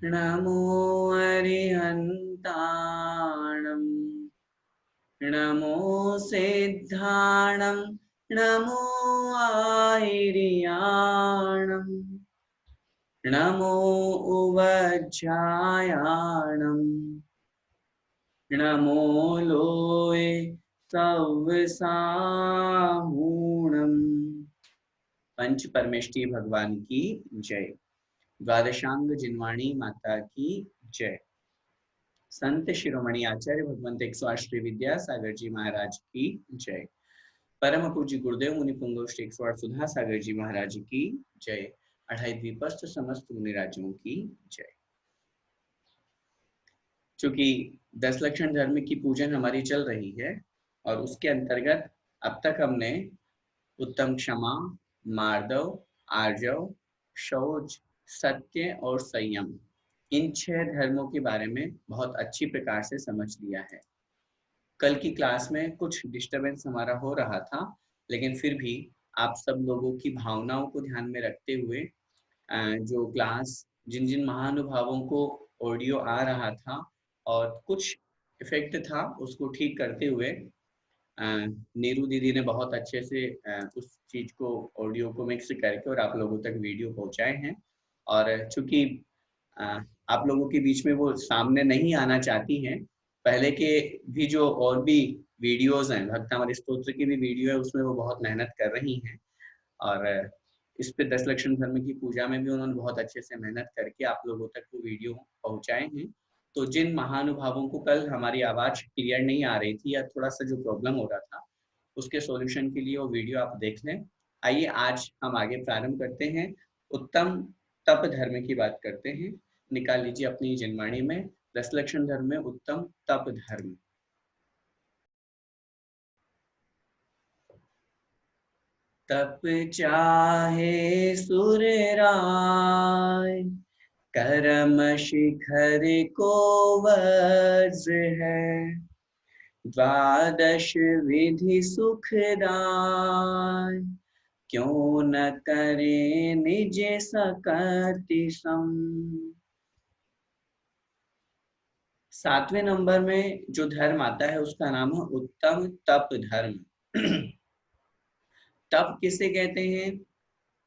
नमो अरिहन्ताणं नमो सिद्धाणं नमो आयर्याणं नमो उवज्झायाणं नमो लोये सव्साहूणम्। पंच परमेष्टि भगवान की जय। द्वादशांग जिनवाणी माता की जय। संत शिरोमणि आचार्य भगवंत 108 श्री विद्यासागर जी महाराज की जय। परम पूज्य गुरुदेव मुनि पुंगोष्ठ 108 सुधा सागर जी महाराज की जय। अढ़ाई द्वीपस्थ समस्त मुनि राज्यों की जय। चूंकि 10 लक्षण धर्म की पूजन हमारी चल रही है और उसके अंतर्गत अब तक हमने उत्तम क्षमा, मार्दव, आर्जव, शौच, सत्य और संयम, इन 6 धर्मों के बारे में बहुत अच्छी प्रकार से समझ लिया है। कल की क्लास में कुछ डिस्टरबेंस हमारा हो रहा था, लेकिन फिर भी आप सब लोगों की भावनाओं को ध्यान में रखते हुए जो क्लास जिन जिन महानुभावों को ऑडियो आ रहा था और कुछ इफेक्ट था उसको ठीक करते हुए नीरू दीदी ने बहुत अच्छे से उस चीज को ऑडियो को मिक्स करके और आप लोगों तक वीडियो पहुंचाए हैं। और चूंकि आप लोगों के बीच में वो सामने नहीं आना चाहती हैं, पहले के भी जो और भी वीडियोस हैं, भक्तामृत स्तोत्र की भी वीडियो है, उसमें वो बहुत मेहनत कर रही हैं और इस पे 10 लक्षण धर्म की पूजा में भी उन्होंने बहुत अच्छे से मेहनत करके आप लोगों तक वो वीडियो पहुंचाए हैं। तो जिन महानुभावों को कल हमारी आवाज क्लियर नहीं आ रही थी या थोड़ा सा जो प्रॉब्लम हो रहा था, उसके सॉल्यूशन के लिए वो वीडियो आप देख लें। आइए आज हम आगे प्रारंभ करते हैं। उत्तम तप धर्म की बात करते हैं। निकाल लीजिए अपनी जिनवाणी में 10 लक्षण धर्म में उत्तम तप धर्म। तप चाहे सुर राय, कर्म शिखर को वज्र है, द्वादश विधि सुखदाय, क्यों न करे निज सकति सम। 7वें नंबर में जो धर्म आता है उसका नाम है उत्तम तप धर्म। तप किसे कहते हैं,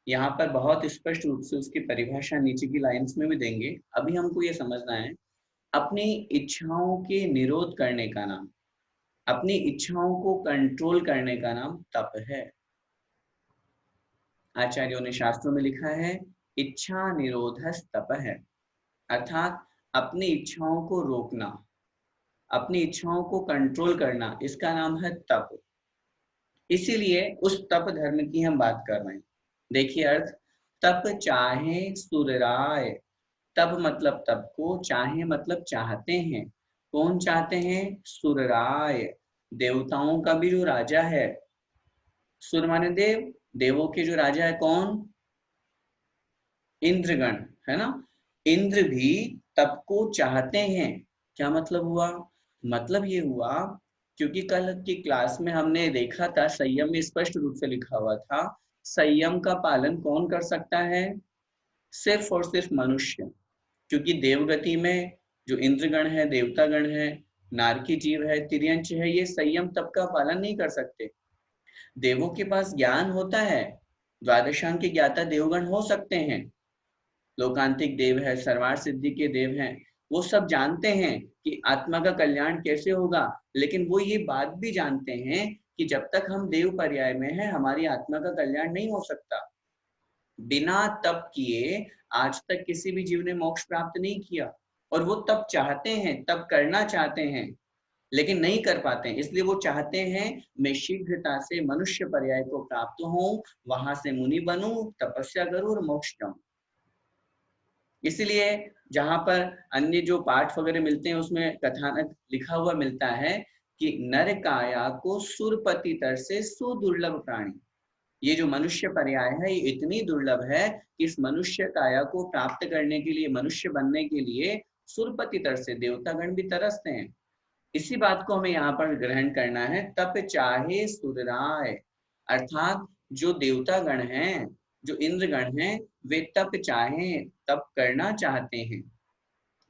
यहाँ पर बहुत स्पष्ट रूप से उसकी परिभाषा नीचे की लाइंस में भी देंगे। अभी हमको ये समझना है, अपनी इच्छाओं के निरोध करने का नाम, अपनी इच्छाओं को कंट्रोल करने का नाम तप है। आचार्यों ने शास्त्रों में लिखा है इच्छा निरोधस तप है, अर्थात अपनी इच्छाओं को रोकना, अपनी इच्छाओं को कंट्रोल करना, इसका नाम है तप। इसीलिए उस तप धर्म की हम बात कर रहे हैं। देखिए अर्थ, तप चाहे सुरराय। तप मतलब तप को, चाहे मतलब चाहते हैं। कौन चाहते हैं? सुरराय, देवताओं का भी जो राजा है। सुर माने देव, देवों के जो राजा है कौन? इंद्रगण, है ना। इंद्र भी तप को चाहते हैं। क्या मतलब हुआ? मतलब ये हुआ, क्योंकि कल की क्लास में हमने देखा था संयम में स्पष्ट रूप से लिखा हुआ था, संयम का पालन कौन कर सकता है? सिर्फ और सिर्फ मनुष्य। क्योंकि देवगति में जो इंद्रगण है, देवतागण है, नारकी जीव है, तिर्यंच है, ये संयम तप का पालन नहीं कर सकते। देवों के पास ज्ञान होता है, द्वादशांग के ज्ञाता देवगण हो सकते हैं, लोकांतिक देव है, सर्वार सिद्धि के देव हैं, वो सब जानते हैं कि आत्मा का कल्याण कैसे होगा। लेकिन वो ये बात भी जानते हैं कि जब तक हम देव पर्याय में हैं, हमारी आत्मा का कल्याण नहीं हो सकता। बिना तप किए आज तक किसी भी जीव ने मोक्ष प्राप्त नहीं किया। और वो तप चाहते हैं, तप करना चाहते हैं, लेकिन नहीं कर पाते हैं। इसलिए वो चाहते हैं मैं शीघ्रता से मनुष्य पर्याय को प्राप्त हूं, वहां से मुनि बनूं, तपस्या करूं और मोक्ष जाऊं। इसलिए जहां पर अन्य जो पाठ वगैरह मिलते हैं उसमें कथानक लिखा हुआ मिलता है कि नर काया को सुरपति तर से सुदुर्लभ प्राणी। ये जो मनुष्य पर्याय है ये इतनी दुर्लभ है कि इस मनुष्य काया को प्राप्त करने के लिए, मनुष्य बनने के लिए सुरपति तर से देवतागण भी तरसते हैं। इसी बात को हमें यहाँ पर ग्रहण करना है। तप चाहे सुरराय, अर्थात जो देवतागण हैं, जो इंद्रगण हैं, वे तप चाहे, तप करना चाहते हैं।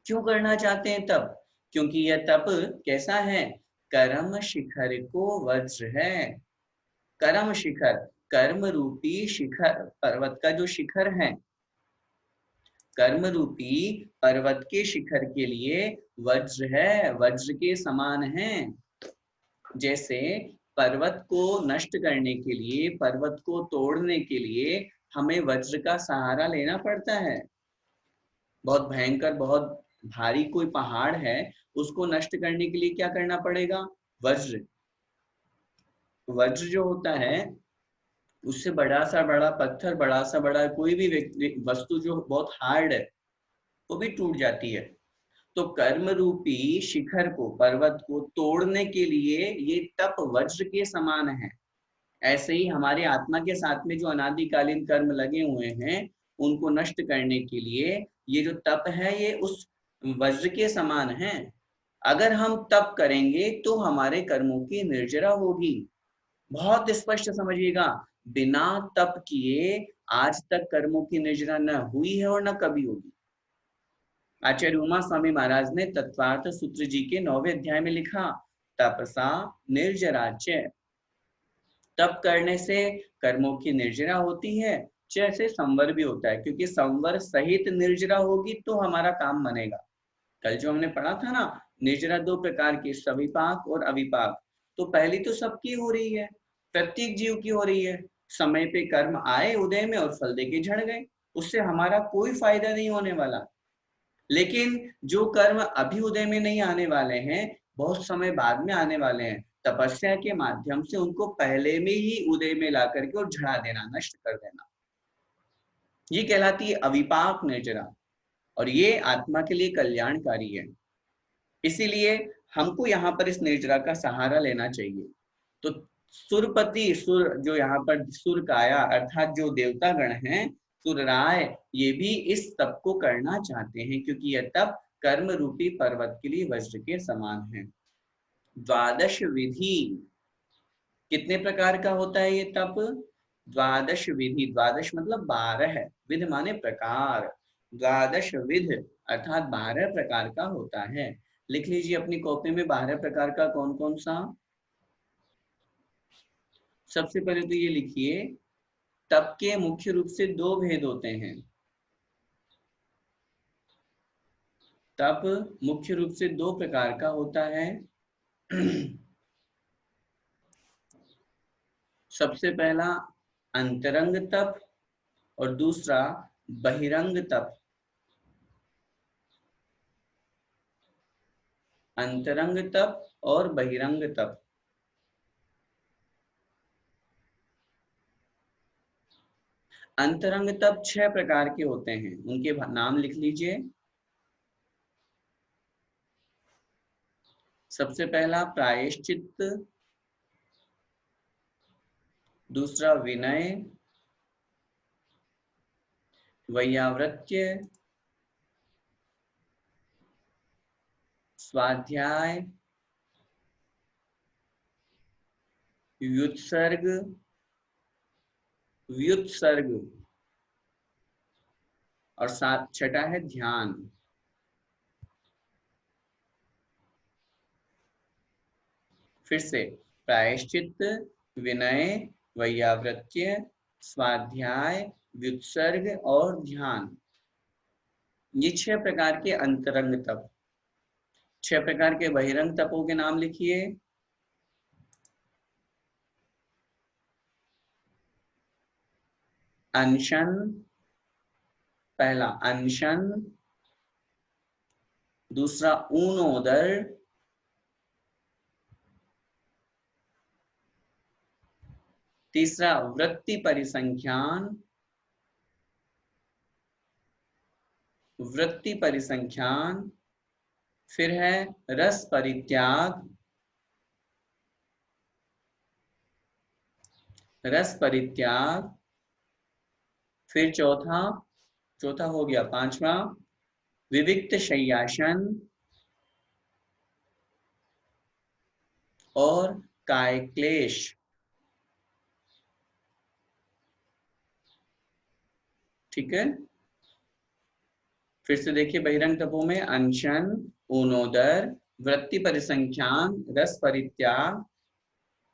क्यों करना चाहते हैं तप? क्योंकि यह तप कैसा है? कर्म शिखर को वज्र है। कर्म शिखर, कर्म रूपी शिखर, पर्वत का जो शिखर है, कर्म रूपी पर्वत के शिखर के लिए वज्र है, वज्र के समान है। जैसे पर्वत को नष्ट करने के लिए, पर्वत को तोड़ने के लिए हमें वज्र का सहारा लेना पड़ता है। बहुत भयंकर, बहुत भारी कोई पहाड़ है, उसको नष्ट करने के लिए क्या करना पड़ेगा? वज्र। वज्र जो होता है, उससे बड़ा सा बड़ा पत्थर, बड़ा सा बड़ा कोई भी वस्तु जो बहुत हार्ड है, वो भी टूट जाती है। तो कर्म रूपी शिखर को, पर्वत को तोड़ने के लिए ये तप वज्र के समान है। ऐसे ही हमारे आत्मा के साथ में जो अनादिकालीन कर्म लगे हुए हैं, उनको नष्ट करने के लिए ये जो तप है, ये उस वज्र के समान है। अगर हम तप करेंगे तो हमारे कर्मों की निर्जरा होगी। बहुत स्पष्ट समझिएगा, बिना तप किए आज तक कर्मों की निर्जरा न हुई है और न कभी होगी। आचार्य उमा स्वामी महाराज ने तत्वार्थ सूत्र जी के 9वें अध्याय में लिखा, तपसा निर्जराच्य। तप करने से कर्मों की निर्जरा होती है, जैसे संवर भी होता है, क्योंकि संवर सहित निर्जरा होगी तो हमारा काम बनेगा। कल जो हमने पढ़ा था ना, निर्जरा दो प्रकार की, सविपाक और अविपाक। तो पहली तो सबकी हो रही है, प्रत्येक जीव की हो रही है। समय पे कर्म आए उदय में और फल देके झड़ गए, उससे हमारा कोई फायदा नहीं होने वाला। लेकिन जो कर्म अभी उदय में नहीं आने वाले हैं, बहुत समय बाद में आने वाले हैं, तपस्या के माध्यम से उनको पहले में ही उदय में ला करके और झड़ा देना, नष्ट कर देना, ये कहलाती है अविपाक निर्जरा। और ये आत्मा के लिए कल्याणकारी है। इसीलिए हमको यहाँ पर इस निर्जरा का सहारा लेना चाहिए। तो सुरपति, सुर जो यहाँ पर सुर काया अर्थात जो देवता गण हैं, सुरराय, ये भी इस तप को करना चाहते हैं, क्योंकि यह तप कर्म रूपी पर्वत के लिए वज्र के समान है। द्वादश विधि, कितने प्रकार का होता है ये तप? द्वादश विधि, द्वादश मतलब 12, विध माने प्रकार, द्वादश विध अर्थात 12 प्रकार का होता है। लिख लीजिए अपनी कॉपी में 12 प्रकार का कौन कौन सा। सबसे पहले तो ये लिखिए, तप के मुख्य रूप से 2 भेद होते हैं। तप मुख्य रूप से 2 प्रकार का होता है। सबसे पहला अंतरंग तप और दूसरा बहिरंग तप। अंतरंग तप और बहिरंग तप। अंतरंग तप 6 प्रकार के होते हैं, उनके नाम लिख लीजिए। सबसे पहला प्रायश्चित्त, दूसरा विनय, वैयावृत्य, स्वाध्याय, व्युत्सर्ग, व्युत्सर्ग और छठा है ध्यान। फिर से, प्रायश्चित्त, विनय, वैयावृत्य, स्वाध्याय, व्युत्सर्ग और ध्यान, ये 6 प्रकार के अंतरंग तप। 6 प्रकार के बहिरंग तपों के नाम लिखिए। अनशन, पहला अनशन, दूसरा ऊनोदर, तीसरा वृत्ति परिसंख्यान, वृत्ति परिसंख्यान, फिर है रस परित्याग, रस परित्याग, फिर चौथा, चौथा हो गया, पांचवा विविक्त शय्यासन और काय क्लेश। ठीक है। फिर से देखिए बहिरंग तपों में अनशन, ऊनोदर, वृत्ति परिसंख्यान, रस परित्याग,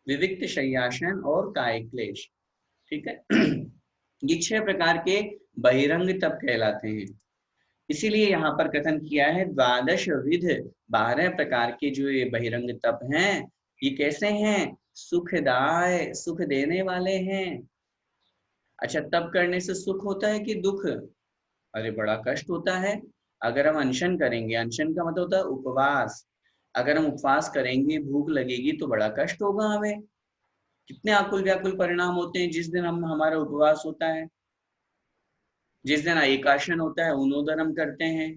विविक्त शय्यासन और कायिक क्लेश। ठीक है। ये 6 प्रकार के बहिरंग तप कहलाते हैं। इसीलिए यहाँ पर कथन किया है द्वादश विध, 12 प्रकार के जो ये बहिरंग तप हैं, ये कैसे हैं? सुखदाय, सुख देने वाले हैं। अच्छा, तप करने से सुख होता है कि दुख? अरे बड़ा कष्ट होता है। अगर हम अनशन करेंगे, अनशन का मतलब होता है उपवास, अगर हम उपवास करेंगे, भूख लगेगी तो बड़ा कष्ट होगा हमें। कितने आकुल व्याकुल परिणाम होते हैं जिस दिन हम हमारा उपवास होता है, जिस दिन एकाशन होता है, उनोदर हम करते हैं,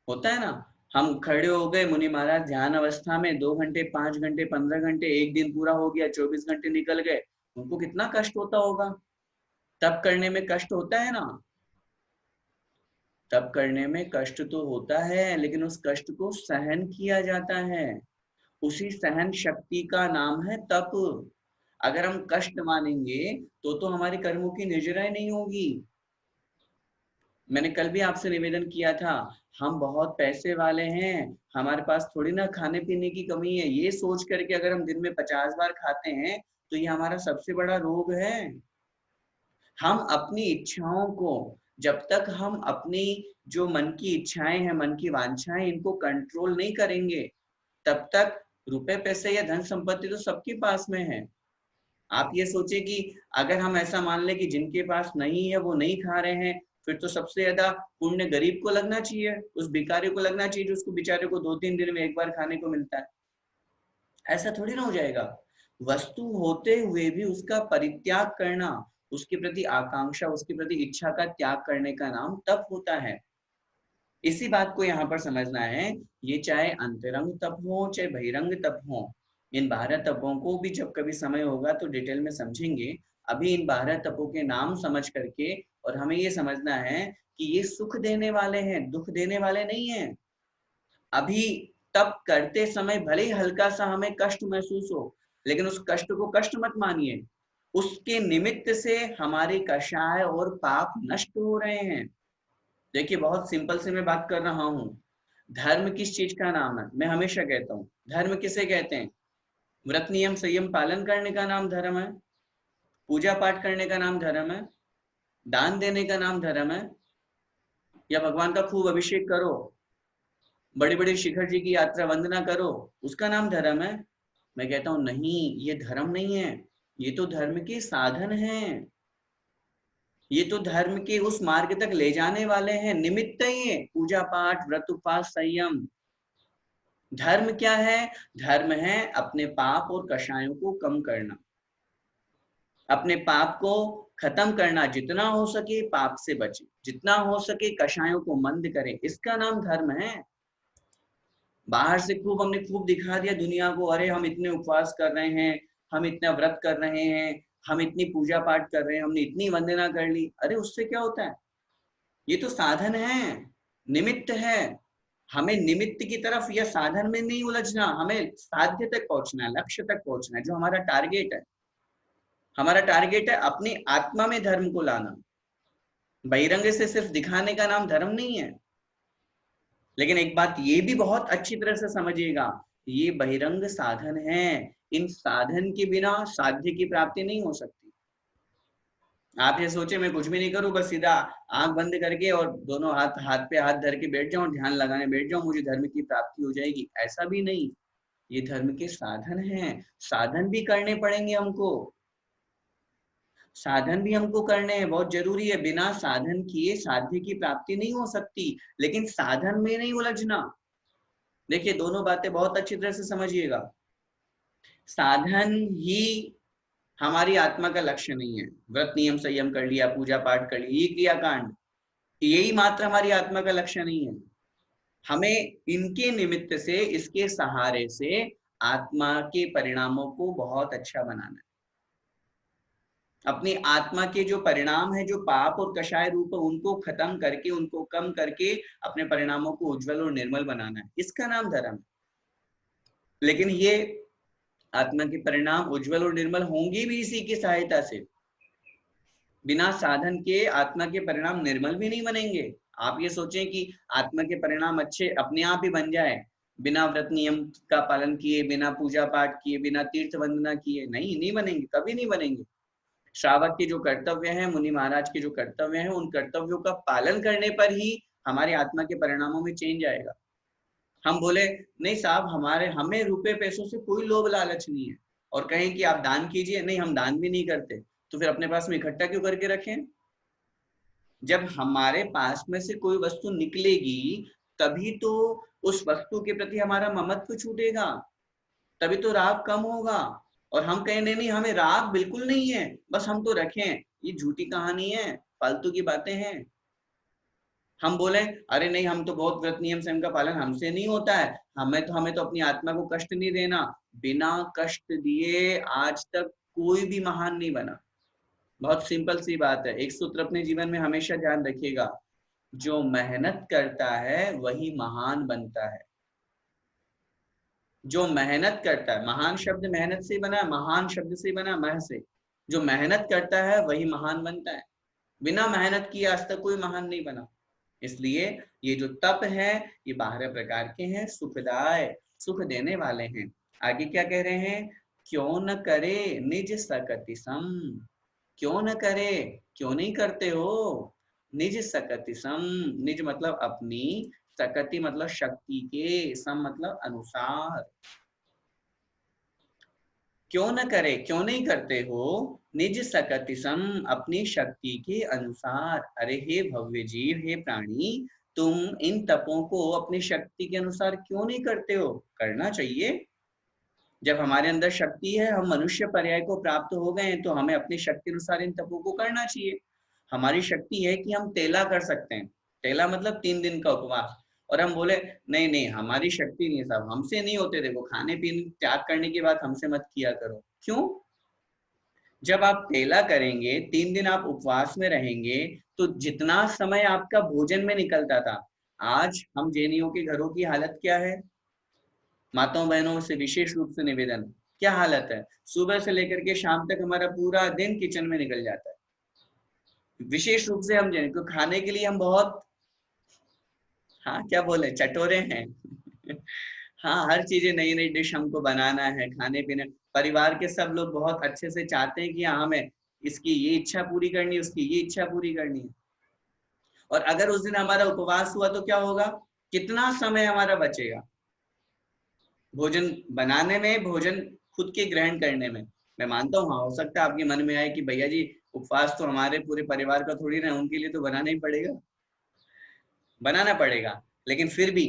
होता है ना। हम खड़े हो गए मुनि महाराज ध्यान अवस्था में, 2 घंटे, 5 घंटे, 15 घंटे, एक दिन पूरा हो गया, 24 घंटे निकल गए, उनको कितना कष्ट होता होगा। तप करने में कष्ट होता है ना, तप करने में कष्ट तो होता है, लेकिन उस कष्ट को सहन किया जाता है। उसी सहन शक्ति का नाम है तप। अगर हम कष्ट मानेंगे तो हमारे कर्मों की निर्जराई नहीं होगी। मैंने कल भी आपसे निवेदन किया था, हम बहुत पैसे वाले हैं, हमारे पास थोड़ी ना खाने पीने की कमी है, ये सोच करके अगर हम दिन में 50 बार खाते हैं तो ये हमारा सबसे बड़ा रोग है। हम अपनी इच्छाओं को, जब तक हम अपनी जो मन की इच्छाएं हैं, मन की वांछाएं, इनको कंट्रोल नहीं करेंगे, तब तक रुपए पैसे या धन संपत्ति तो सबके पास में है। आप ये सोचिए कि अगर हम ऐसा मान ले कि जिनके पास नहीं है वो नहीं खा रहे हैं, फिर तो सबसे ज्यादा पुण्य गरीब को लगना चाहिए, उस भिखारी को लगना चाहिए जो उसको बेचारे को 2-3 दिन में एक बार खाने को मिलता है। ऐसा थोड़ी ना हो जाएगा। वस्तु होते हुए भी उसका परित्याग करना, उसके प्रति आकांक्षा, उसके प्रति इच्छा का त्याग करने का नाम तप होता है। इसी बात को यहाँ पर समझना है। ये चाहे अंतरंग तप हो चाहे बहिरंग तप हो, इन 12 तपों को भी जब कभी समय होगा तो डिटेल में समझेंगे। अभी इन 12 तपों के नाम समझ करके, और हमें ये समझना है कि ये सुख देने वाले हैं, दुख देने वाले नहीं हैं। अभी तप करते समय भले ही हल्का सा हमें कष्ट महसूस हो, लेकिन उस कष्ट को कष्ट मत मानिए। उसके निमित्त से हमारे कषाय और पाप नष्ट हो रहे हैं। देखिए बहुत सिंपल से मैं बात कर रहा हूँ। धर्म किस चीज का नाम है? मैं हमेशा कहता हूँ, धर्म किसे कहते हैं? व्रत नियम संयम पालन करने का नाम धर्म है, पूजा पाठ करने का नाम धर्म है, दान देने का नाम धर्म है, या भगवान का खूब अभिषेक करो, बड़ी बड़ी शिखर जी की यात्रा वंदना करो, उसका नाम धर्म है? मैं कहता हूँ नहीं, ये धर्म नहीं है, ये तो धर्म के साधन हैं, ये तो धर्म के उस मार्ग तक ले जाने वाले हैं, निमित्त ही है। पूजा पाठ, व्रत, उपवास, संयम। धर्म क्या है? धर्म है अपने पाप और कषायों को कम करना, अपने पाप को खत्म करना, जितना हो सके पाप से बचे, जितना हो सके कषायों को मंद करें, इसका नाम धर्म है। बाहर से खूब हमने खूब दिखा दिया दुनिया को, अरे हम इतने उपवास कर रहे हैं, हम इतना व्रत कर रहे हैं, हम इतनी पूजा पाठ कर रहे हैं, हमने इतनी वंदना कर ली। अरे उससे क्या होता है? ये तो साधन है, निमित्त है। हमें निमित्त की तरफ या साधन में नहीं उलझना, हमें साध्य तक पहुंचना है, लक्ष्य तक पहुंचना है, जो हमारा टारगेट है। हमारा टारगेट है अपनी आत्मा में धर्म को लाना। बहिरंग से सिर्फ दिखाने का नाम धर्म नहीं है। लेकिन एक बात ये भी बहुत अच्छी तरह से समझिएगा, ये बहिरंग साधन है, इन साधन के बिना साध्य की प्राप्ति नहीं हो सकती। आप ये सोचे मैं कुछ भी नहीं करूं, बस सीधा आंख बंद करके और दोनों हाथ हाथ पे हाथ धर के बैठ जाऊं, ध्यान लगाने बैठ जाऊं, मुझे धर्म की प्राप्ति हो जाएगी, ऐसा भी नहीं। ये धर्म के साधन हैं, साधन भी करने पड़ेंगे हमको, साधन भी हमको करने हैं, बहुत जरूरी है। बिना साधन किए साध्य की प्राप्ति नहीं हो सकती, लेकिन साधन में नहीं उलझना। देखिए दोनों बातें बहुत अच्छी तरह से समझिएगा। साधन ही हमारी आत्मा का लक्ष्य नहीं है। व्रत नियम संयम कर लिया, पूजा पाठ कर लिया, ये क्रियाकांड, यही मात्र हमारी आत्मा का लक्ष्य नहीं है। हमें इनके निमित्त से, इसके सहारे से आत्मा के परिणामों को बहुत अच्छा बनाना है। अपनी आत्मा के जो परिणाम है, जो पाप और कषाय रूप है, उनको खत्म करके, उनको कम करके अपने परिणामों को उज्जवल और निर्मल बनाना है, इसका नाम धर्म है। लेकिन ये आत्मा के परिणाम उज्जवल और निर्मल होंगे भी इसी की सहायता से। बिना साधन के आत्मा के परिणाम निर्मल भी नहीं बनेंगे। आप ये सोचें कि आत्मा के परिणाम अच्छे अपने आप ही बन जाए, बिना व्रत नियम का पालन किए, बिना पूजा पाठ किए, बिना तीर्थ वंदना किए, नहीं बनेंगे, कभी नहीं बनेंगे। श्रावक के जो कर्तव्य हैं, मुनि महाराज के जो कर्तव्य हैं, उन कर्तव्यों का पालन करने पर ही हमारी आत्मा के परिणामों में चेंज आएगा। हम बोले नहीं साहब, हमें रुपए पैसों से कोई लोभ लालच नहीं है, और कहें कि आप दान कीजिए, नहीं हम दान भी नहीं करते, तो फिर अपने पास में इकट्ठा क्यों करके रखें? जब हमारे पास में से कोई वस्तु निकलेगी तभी तो उस वस्तु के प्रति हमारा ममत्व छूटेगा, तभी तो राग कम होगा। और हम कहें नहीं हमें राग बिल्कुल नहीं है, बस हम तो रखें, ये झूठी कहानी है, फालतू की बातें हैं। हम बोले अरे नहीं हम तो बहुत व्रत नियम संयम का पालन हमसे नहीं होता है, हमें तो अपनी आत्मा को कष्ट नहीं देना। बिना कष्ट दिए आज तक कोई भी महान नहीं बना। बहुत सिंपल सी बात है, एक सूत्र अपने जीवन में हमेशा ध्यान रखिएगा, जो मेहनत करता है वही महान बनता है। जो मेहनत करता है, महान शब्द मेहनत से बना, महान शब्द से बना, मह से, जो मेहनत करता है वही महान बनता है। बिना मेहनत किए आज तक कोई महान नहीं बना। इसलिए ये जो तप है ये 12 प्रकार के हैं, सुखदाय, सुख देने वाले हैं। आगे क्या कह रहे हैं? क्यों न करे निज सकति सम। क्यों न करे, क्यों नहीं करते हो? निज सकति सम, निज मतलब अपनी, सकति मतलब शक्ति के, सम मतलब अनुसार। क्यों न करे, क्यों नहीं करते हो? निज सकति सम, अपनी शक्ति के अनुसार। अरे हे भव्य जीव, हे प्राणी, तुम इन तपों को अपनी शक्ति के अनुसार क्यों नहीं करते हो? करना चाहिए। जब हमारे अंदर शक्ति है, हम मनुष्य पर्याय को प्राप्त हो गए हैं, तो हमें अपनी शक्ति अनुसार इन तपों को करना चाहिए। हमारी शक्ति है कि हम तेला कर सकते हैं, तेला मतलब 3 दिन का उपवास, और हम बोले नहीं हमारी शक्ति नहीं है साहब, हमसे नहीं होते, देखो खाने पीने त्याग करने की बात हमसे मत किया करो। क्यों? जब आप तेला करेंगे, 3 दिन आप उपवास में रहेंगे, तो जितना समय आपका भोजन में निकलता था, आज हम जैनियों के घरों की हालत क्या है? माताओं बहनों से विशेष रूप से निवेदन, क्या हालत है? सुबह से लेकर के शाम तक हमारा पूरा दिन किचन में निकल जाता है। विशेष रूप से हम जैन को खाने के लिए हम बहुत, हाँ क्या बोले, चटोरे हैं। हाँ, हर चीजें नई नई डिश हमको बनाना है, खाने पीने, परिवार के सब लोग बहुत अच्छे से चाहते हैं कि हाँ हमें इसकी ये इच्छा पूरी करनी है, उसकी ये इच्छा पूरी करनी है। और अगर उस दिन हमारा उपवास हुआ तो क्या होगा? कितना समय हमारा बचेगा भोजन बनाने में, भोजन खुद के ग्रहण करने में। मैं मानता हूँ, हाँ हो सकता है आपके मन में आए कि भैया जी उपवास तो हमारे पूरे परिवार का थोड़ी ना, उनके लिए तो बनाना ही पड़ेगा, बनाना पड़ेगा। लेकिन फिर भी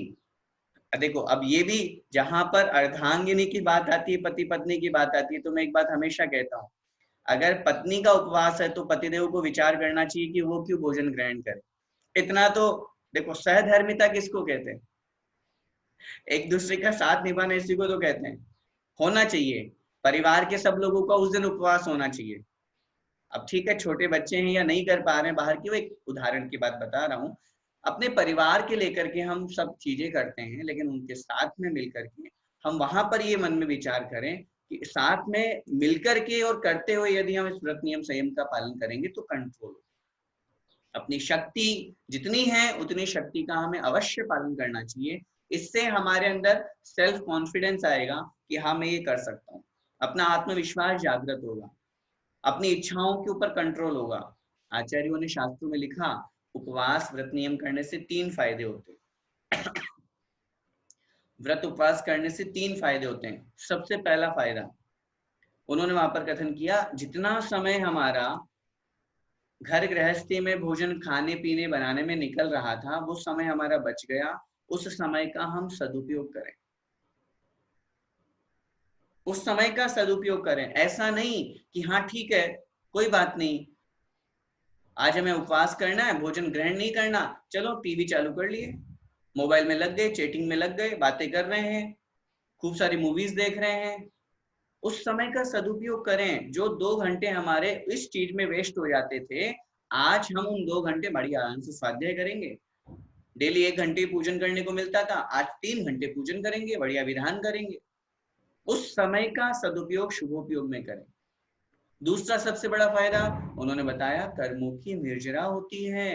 देखो, अब ये भी जहां पर अर्धांगिनी की बात आती है, पति पत्नी की बात आती है, तो मैं एक बात हमेशा कहता हूँ, अगर पत्नी का उपवास है तो पतिदेव को विचार करना चाहिए कि वो क्यों भोजन ग्रहण करे। इतना तो देखो, सहधर्मिता किसको कहते हैं? एक दूसरे का साथ निभाना, इसी को तो कहते हैं। होना चाहिए, परिवार के सब लोगों का उस दिन उपवास होना चाहिए। अब ठीक है, छोटे बच्चे हैं या नहीं कर पा रहे हैं बाहर की, वो एक उदाहरण की बात बता रहा हूँ। अपने परिवार के लेकर के हम सब चीजें करते हैं, लेकिन उनके साथ में मिलकर के हम वहां पर ये मन में विचार करें कि साथ में मिलकर के और करते हुए यदि हम इस व्रत नियम संयम का पालन करेंगे तो कंट्रोल, अपनी शक्ति जितनी है उतनी शक्ति का हमें अवश्य पालन करना चाहिए। इससे हमारे अंदर सेल्फ कॉन्फिडेंस आएगा कि हाँ मैं ये कर सकता हूँ, अपना आत्मविश्वास जागृत होगा, अपनी इच्छाओं के ऊपर कंट्रोल होगा। आचार्यों ने शास्त्रों में लिखा, उपवास व्रत नियम करने से 3 फायदे होते हैं। व्रत उपवास करने से 3 फायदे होते हैं। सबसे पहला फायदा उन्होंने वहां पर कथन किया, जितना समय हमारा घर गृहस्थी में भोजन खाने पीने बनाने में निकल रहा था, वो समय हमारा बच गया, उस समय का हम सदुपयोग करें, उस समय का सदुपयोग करें। ऐसा नहीं कि हाँ ठीक है कोई बात नहीं, आज हमें उपवास करना है, भोजन ग्रहण नहीं करना, चलो टीवी चालू कर लिए, मोबाइल में लग गए, चैटिंग में लग गए, बातें कर रहे हैं, खूब सारी मूवीज देख रहे हैं। उस समय का सदुपयोग करें। जो 2 घंटे हमारे इस चीज में वेस्ट हो जाते थे, आज हम उन 2 घंटे बड़ी आराम से स्वाध्याय करेंगे। डेली 1 घंटे पूजन करने को मिलता था, आज 3 घंटे पूजन करेंगे, बढ़िया विधान करेंगे। उस समय का सदुपयोग शुभोपयोग में करें। दूसरा सबसे बड़ा फायदा उन्होंने बताया, कर्मों की निर्जरा होती है।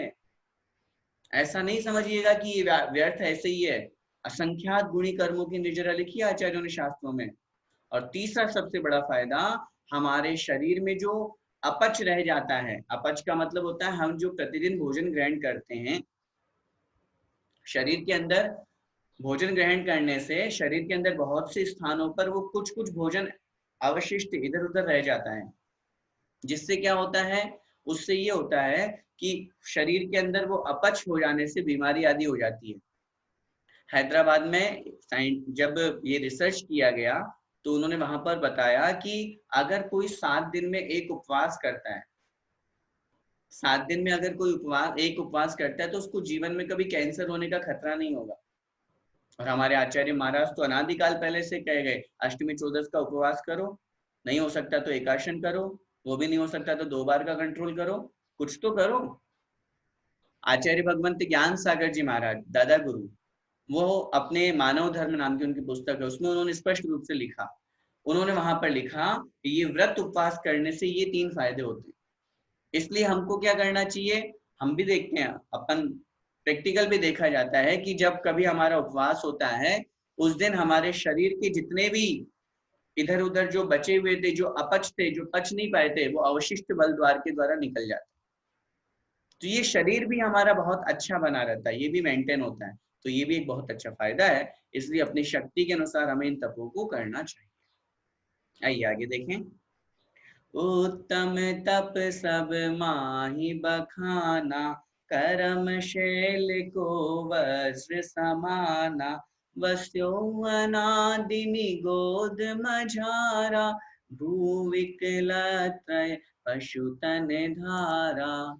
ऐसा नहीं समझिएगा कि ये व्यर्थ ऐसे ही है। असंख्यात गुणी कर्मों की निर्जरा लिखी है आचार्यों ने शास्त्रों में। और तीसरा सबसे बड़ा फायदा, हमारे शरीर में जो अपच रह जाता है, अपच का मतलब होता है हम जो प्रतिदिन भोजन ग्रहण करते हैं, शरीर के अंदर भोजन ग्रहण करने से शरीर के अंदर बहुत से स्थानों पर वो कुछ कुछ भोजन अवशिष्ट इधर उधर रह जाता है, जिससे क्या होता है, उससे ये होता है कि शरीर के अंदर वो अपच हो जाने से बीमारी आदि हो जाती है। हैदराबाद में जब ये रिसर्च किया गया तो उन्होंने वहां पर बताया कि अगर कोई 7 दिन में एक उपवास करता है, 7 दिन में अगर कोई एक उपवास करता है तो उसको जीवन में कभी कैंसर होने का खतरा नहीं होगा। और हमारे आचार्य महाराज तो अनादिकाल पहले से कह गए, अष्टमी चौदस का उपवास करो, नहीं हो सकता तो एकाशन करो, वो भी नहीं हो सकता तो 2 बार का कंट्रोल करो, कुछ तो करो। आचार्य भगवंत ज्ञान सागर जी महाराज दादा गुरु, वो अपने मानव धर्म नाम की उनकी पुस्तक है, उसमें उन्होंने स्पष्ट रूप से लिखा, उन्होंने वहां पर लिखा कि ये व्रत उपवास करने से ये 3 फायदे होते हैं। इसलिए हमको क्या करना चाहिए, हम भी देखते हैं, अपन प्रैक्टिकल भी देखा जाता है कि जब कभी हमारा उपवास होता है, उस दिन हमारे शरीर के जितने भी इधर उधर जो बचे हुए थे, जो अपच थे, जो पच नहीं पाए थे, वो अवशिष्ट बल द्वार के द्वारा निकल जाते। तो ये शरीर भी हमारा बहुत अच्छा बना रहता है, ये भी मेंटेन होता है। तो ये भी एक बहुत अच्छा फायदा है। इसलिए अपनी शक्ति के अनुसार हमें इन तपों को करना चाहिए। आइए आगे देखें। उत्तम तप सब माही बखाना, करम शैल को वज्र समाना। वस्यो अनादिनि गोद मझारा, भूविकल त्रय पशु तन धारा।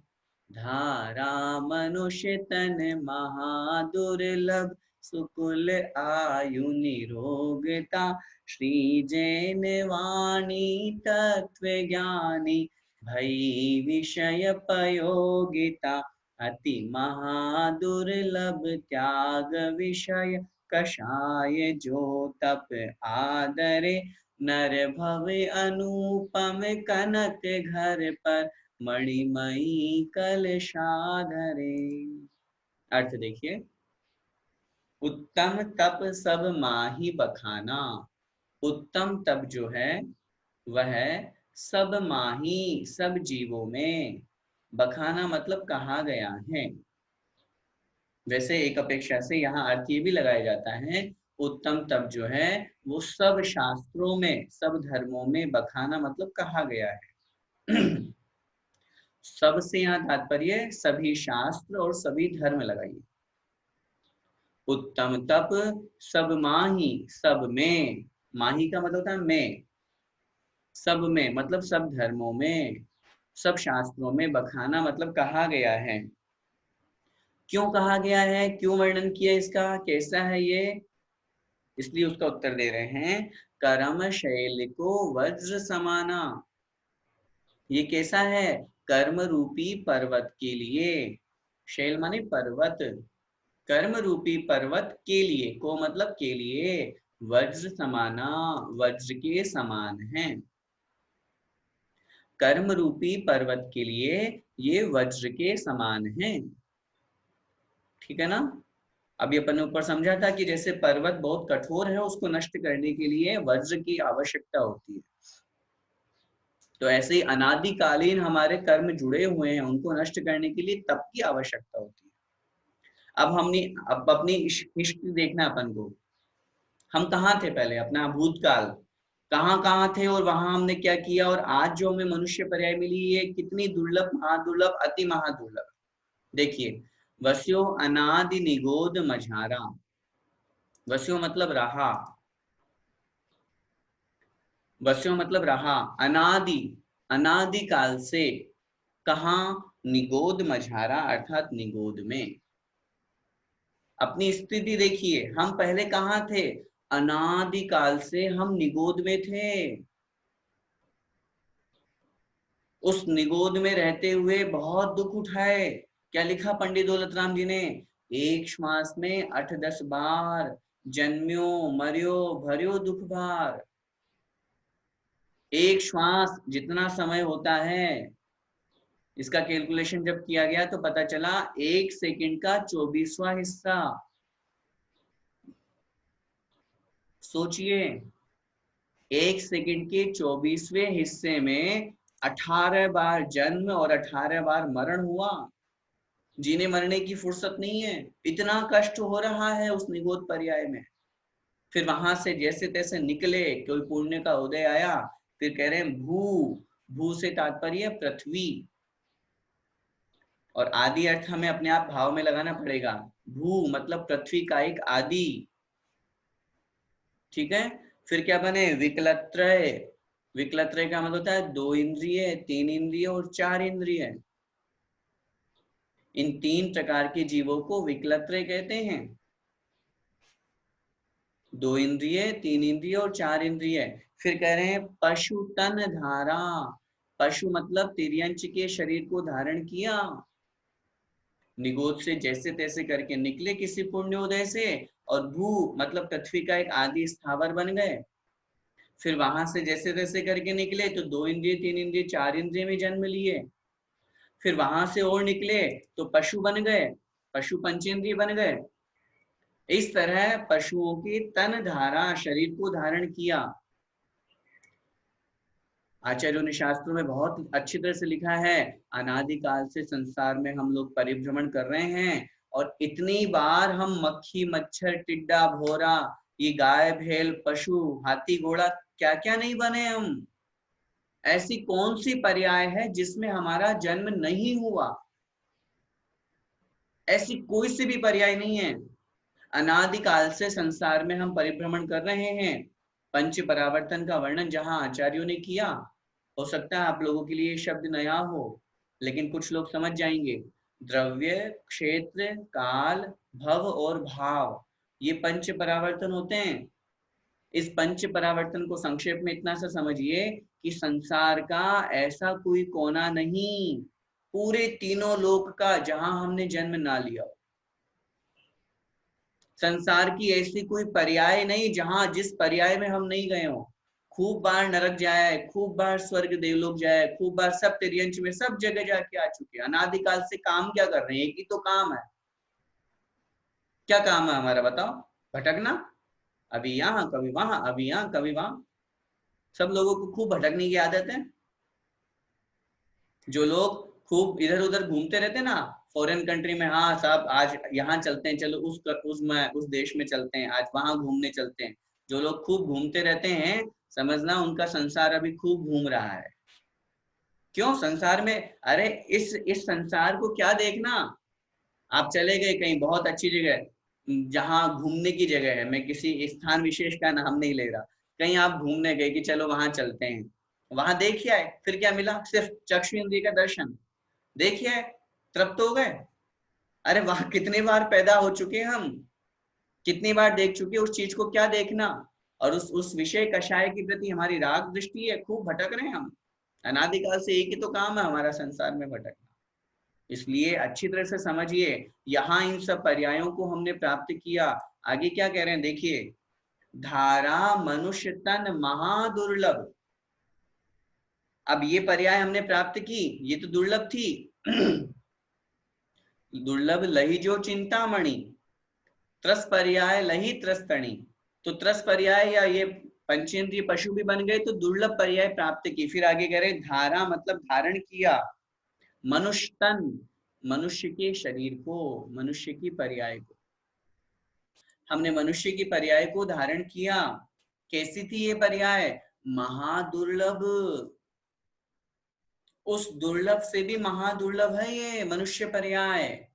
धारा मनुष्य तन महादुर्लभ, सुकुल आयु निरोगता। श्री जैन वाणी तत्व ज्ञानी, भई विषय पयोगिता। अति महादुर्लभ त्याग विषय कषाय, जो तप आदरे। नर भव अनुपम कनक घर पर, मणिमयी कलशाधरे। अर्थ देखिए, उत्तम तप सब माही बखाना। उत्तम तप जो है वह सब माही, सब जीवों में, बखाना मतलब कहा गया है। वैसे एक अपेक्षा से यहाँ अर्थ ये भी लगाया जाता है, उत्तम तप जो है वो सब शास्त्रों में, सब धर्मों में, बखाना मतलब कहा गया है। सबसे यहाँ तात्पर्य सभी शास्त्र और सभी धर्म लगाइए। उत्तम तप सब माही, सब में, माही का मतलब था में, सब में मतलब सब धर्मों में, सब शास्त्रों में, बखाना मतलब कहा गया है। क्यों कहा गया है, क्यों वर्णन किया इसका, कैसा है ये, इसलिए उसका उत्तर दे रहे हैं। कर्म शैल को वज्र समाना। ये कैसा है, कर्म रूपी पर्वत के लिए, शैल माने पर्वत, कर्म रूपी पर्वत के लिए, को मतलब के लिए, वज्र समाना, वज्र के समान है। कर्म रूपी पर्वत के लिए ये वज्र के समान है। ठीक है ना। अभी अपन ने ऊपर समझा था कि जैसे पर्वत बहुत कठोर है, उसको नष्ट करने के लिए वज्र की आवश्यकता होती है, तो ऐसे ही अनादिकालीन हमारे कर्म जुड़े हुए हैं, उनको नष्ट करने के लिए तप की आवश्यकता होती है। अब अपनी हिस्ट्री देखना अपन को, हम कहाँ थे पहले, अपना भूतकाल कहाँ कहाँ थे और वहां हमने क्या किया, और आज जो हमें मनुष्य पर्याय मिली ये कितनी दुर्लभ, महादुर्लभ, अति महादुर्लभ। देखिए, वस्यो अनादि निगोद मझारा। वस्यो मतलब रहा, वस्यो मतलब रहा, अनादि, अनादि काल से, कहा, निगोद मझारा अर्थात निगोद में। अपनी स्थिति देखिए, हम पहले कहाँ थे, अनादि काल से हम निगोद में थे। उस निगोद में रहते हुए बहुत दुख उठाए। क्या लिखा पंडित दौलत राम जी ने, एक श्वास में 8-10 बार, जन्म्यो मरियो भरियो दुख भार। एक श्वास जितना समय होता है, इसका कैलकुलेशन जब किया गया तो पता चला 1 सेकंड का 24वां हिस्सा। सोचिए, 1 सेकंड के 24वें हिस्से में 18 बार जन्म और 18 बार मरण हुआ। जीने मरने की फुर्सत नहीं है, इतना कष्ट हो रहा है उस निगोद पर्याय में। फिर वहां से जैसे तैसे निकले, कोई पुण्य का उदय आया, फिर कह रहे हैं भू। भू से तात्पर्य पृथ्वी, और आदि अर्थ हमें अपने आप भाव में लगाना पड़ेगा। भू मतलब पृथ्वी का एक आदि। ठीक है। फिर क्या बने, विकलत्रय। विकलत्रय का मतलब होता है 2 इंद्रिय, 3 इंद्रिय और 4 इंद्रिय। इन 3 प्रकार के जीवों को विकलत्रय कहते हैं। 2 इंद्रिय, 3 इंद्रिय और 4 इंद्रिय। फिर कह रहे हैं पशु तन धारा। पशु मतलब तिर्यंच के शरीर को धारण किया, निगोद से जैसे तैसे करके निकले किसी पुण्योदय से, और भू मतलब पृथ्वी का एक आदि स्थावर बन गए। फिर वहां से जैसे तैसे करके निकले तो 2 इंद्रिय, 3 इंद्रिय, 4 इंद्रिय में जन्म लिए। फिर वहां से और निकले तो पशु बन गए, पशु पंचेंद्रिय बन गए। इस तरह पशुओं की तन धारा, शरीर को धारण किया। आचार्यों ने शास्त्रों में बहुत अच्छी तरह से लिखा है, अनादिकाल से संसार में हम लोग परिभ्रमण कर रहे हैं, और इतनी बार हम मक्खी, मच्छर, टिड्डा, भौरा, ये गाय, भेल, पशु, हाथी, घोड़ा, क्या क्या नहीं बने हम। ऐसी कौन सी पर्याय है जिसमें हमारा जन्म नहीं हुआ? ऐसी कोई सी भी पर्याय नहीं है। अनादिकाल से संसार में हम परिभ्रमण कर रहे हैं। पंच परावर्तन का वर्णन जहां आचार्यों ने किया, हो सकता है आप लोगों के लिए शब्द नया हो, लेकिन कुछ लोग समझ जाएंगे। द्रव्य, क्षेत्र, काल, भव और भाव, ये पंच परावर्तन होते हैं। इस पंच परावर्तन को संक्षेप में इतना सा समझिए कि संसार का ऐसा कोई कोना नहीं, पूरे तीनों लोक का, जहां हमने जन्म ना लिया हो। संसार की ऐसी कोई पर्याय नहीं जहां, जिस पर्याय में हम नहीं गए हो। खूब बार नरक जाए, खूब बार स्वर्ग देवलोक जाए, खूब बार सब तिर्यंच में, सब जगह जाके आ चुके हैं। अनादिकाल से काम क्या कर रहे हैं? एक ही तो काम है। क्या काम है हमारा, बताओ? भटकना। अभी यहाँ कभी वहां, अभी यहाँ कभी वहां। सब लोगों को खूब भटकने की आदत है। जो लोग खूब इधर उधर घूमते रहते ना, फॉरेन कंट्री में, हाँ साहब आज यहाँ चलते हैं, चलो उस देश में चलते हैं, आज वहां घूमने चलते हैं। जो लोग खूब घूमते रहते हैं, समझना उनका संसार अभी खूब घूम रहा है। क्यों संसार में? अरे इस संसार को क्या देखना। आप चले गए कहीं बहुत अच्छी जगह, जहाँ घूमने की जगह है, मैं किसी स्थान विशेष का नाम नहीं ले रहा, कहीं आप घूमने गए कि चलो वहां चलते हैं, वहां देखिए आए, फिर क्या मिला? सिर्फ चक्षु इंद्रिय का दर्शन। देखिए आए, तृप्त हो गए। अरे वहां कितनी बार पैदा हो चुके हम, कितनी बार देख चुके उस चीज को, क्या देखना। और उस विषय कषाय के प्रति हमारी राग दृष्टि है, खूब भटक रहे हैं हम। अनादिकाल से एक ही तो काम है हमारा संसार में, भटकना। इसलिए अच्छी तरह से समझिए, यहाँ इन सब पर्यायों को हमने प्राप्त किया। आगे क्या कह रहे हैं देखिए, धारा मनुष्य तन महादुर्लभ। अब ये पर्याय हमने प्राप्त की, ये तो दुर्लभ थी। दुर्लभ लही जो चिंतामणि, त्रस पर्याय लही त्रस्तणी। तो त्रस पर्याय या ये पंचेंद्रिय पशु भी बन गए, तो दुर्लभ पर्याय प्राप्त की। फिर आगे कह रहे धारा मतलब धारण किया, मनुष्य तन, मनुष्य के शरीर को, मनुष्य की पर्याय को। हमने मनुष्य की पर्याय को धारण किया। कैसी थी ये पर्याय? महादुर्लभ। उस दुर्लभ से भी महादुर्लभ है ये मनुष्य पर्याय।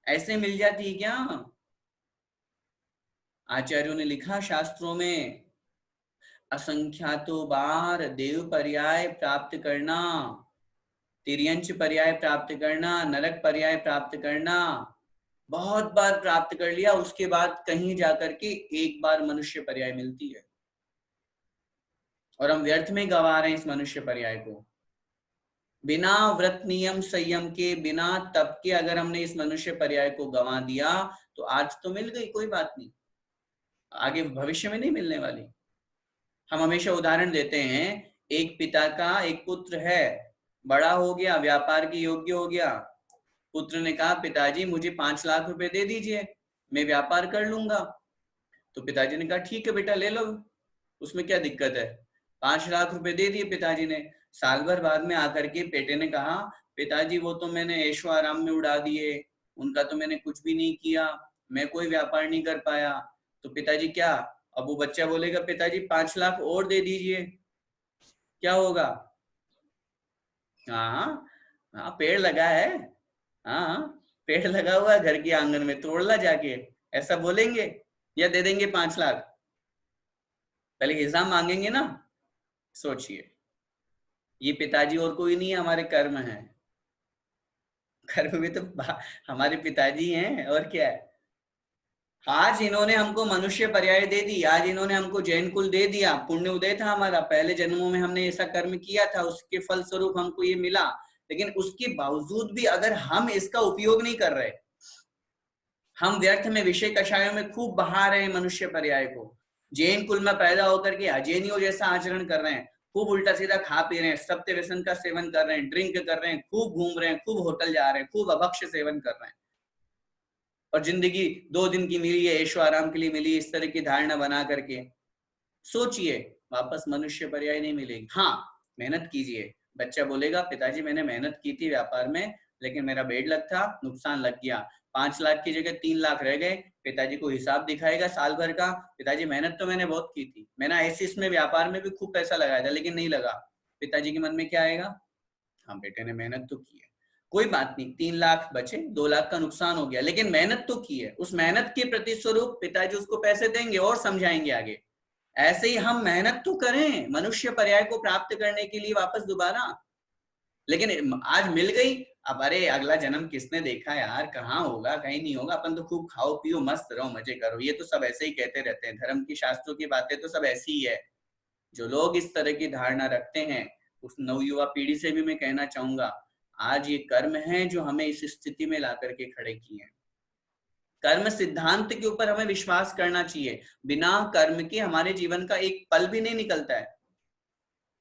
ऐसे मिल जाती क्या? आचार्यों ने लिखा शास्त्रों में, असंख्यातों बार देव पर्याय प्राप्त करना, तिर्यंच पर्याय प्राप्त करना, नरक पर्याय प्राप्त करना, बहुत बार प्राप्त कर लिया, उसके बाद कहीं जाकर के एक बार मनुष्य पर्याय मिलती है, और हम व्यर्थ में गवा रहे हैं इस मनुष्य पर्याय को। बिना व्रत नियम संयम के, बिना तप के अगर हमने इस मनुष्य पर्याय को गंवा दिया, तो आज तो मिल गई, कोई बात नहीं, आगे भविष्य में नहीं मिलने वाली। हम हमेशा उदाहरण देते हैं, एक पिता का एक पुत्र है, बड़ा हो गया, व्यापार के योग्य हो गया। पुत्र ने कहा पिताजी मुझे 5 लाख रुपए दे दीजिए, मैं व्यापार कर लूंगा। तो पिताजी ने कहा ठीक है बेटा ले लो, उसमें क्या दिक्कत है। 5 लाख रुपए दे दिए पिताजी ने। साल भर बाद में आकर के बेटे ने कहा पिताजी वो तो मैंने ऐशो आराम में उड़ा दिए, उनका तो मैंने कुछ भी नहीं किया, मैं कोई व्यापार नहीं कर पाया। तो पिताजी क्या, अब वो बच्चा बोलेगा पिताजी 5 लाख और दे दीजिए, क्या होगा। हाँ हाँ पेड़ लगा है, हाँ पेड़ लगा हुआ है घर के आंगन में, तोड़ ला जाके, ऐसा बोलेंगे या दे देंगे 5 लाख। पहले हिसाब मांगेंगे ना। सोचिए, ये पिताजी और कोई नहीं है, हमारे कर्म है। कर्म में तो हमारे पिताजी हैं और क्या है। आज इन्होंने हमको मनुष्य पर्याय दे दी, आज इन्होंने हमको जैन कुल दे दिया, पुण्य उदय था हमारा, पहले जन्मों में हमने ऐसा कर्म किया था, उसके फल स्वरूप हमको ये मिला। लेकिन उसके बावजूद भी अगर हम इसका उपयोग नहीं कर रहे, हम व्यर्थ में विषय कषायों में खूब बहा रहे हैं मनुष्य पर्याय को, जैन कुल में पैदा होकर के अजैनियों जैसा आचरण कर रहे हैं, खूब उल्टा सीधा खा पी रहे हैं, सत्य व्यसन का सेवन कर रहे हैं, ड्रिंक कर रहे हैं, खूब घूम रहे हैं, खूब होटल जा रहे हैं, खूब अभक्ष्य सेवन कर रहे हैं, और जिंदगी 2 दिन की मिली है, ऐशो आराम के लिए मिली, इस तरह की धारणा बना करके सोचिए वापस मनुष्य पर्याय नहीं मिलेगी। हाँ मेहनत कीजिए, बच्चा बोलेगा पिताजी मैंने मेहनत की थी व्यापार में, लेकिन मेरा बेड लक था, नुकसान लग गया, 5 लाख की जगह 3 लाख रह गए। पिताजी को हिसाब दिखाएगा साल भर का, पिताजी मेहनत तो मैंने बहुत की थी, मैंने ऐसे इसमें व्यापार में भी खूब पैसा लगाया था लेकिन नहीं लगा। पिताजी के मन में क्या आएगा, हाँ बेटे ने मेहनत तो की है, कोई बात नहीं, 3 लाख बचे, 2 लाख का नुकसान हो गया, लेकिन मेहनत तो की है, उस मेहनत के प्रति स्वरूप पिताजी उसको पैसे देंगे और समझाएंगे आगे। ऐसे ही हम मेहनत तो करें मनुष्य पर्याय को प्राप्त करने के लिए वापस दोबारा, लेकिन आज मिल गई, अब अरे अगला जन्म किसने देखा यार, कहाँ होगा, कहीं नहीं होगा, अपन तो खूब खाओ पियो मस्त रहो मजे करो, ये तो सब ऐसे ही कहते रहते हैं, धर्म की शास्त्रों की बातें तो सब ऐसी ही है। जो लोग इस तरह की धारणा रखते हैं, उस नवयुवा पीढ़ी से भी मैं कहना चाहूंगा, आज ये कर्म है जो हमें इस स्थिति में ला करके खड़े किए हैं। कर्म सिद्धांत के ऊपर हमें विश्वास करना चाहिए, बिना कर्म के हमारे जीवन का एक पल भी नहीं निकलता है।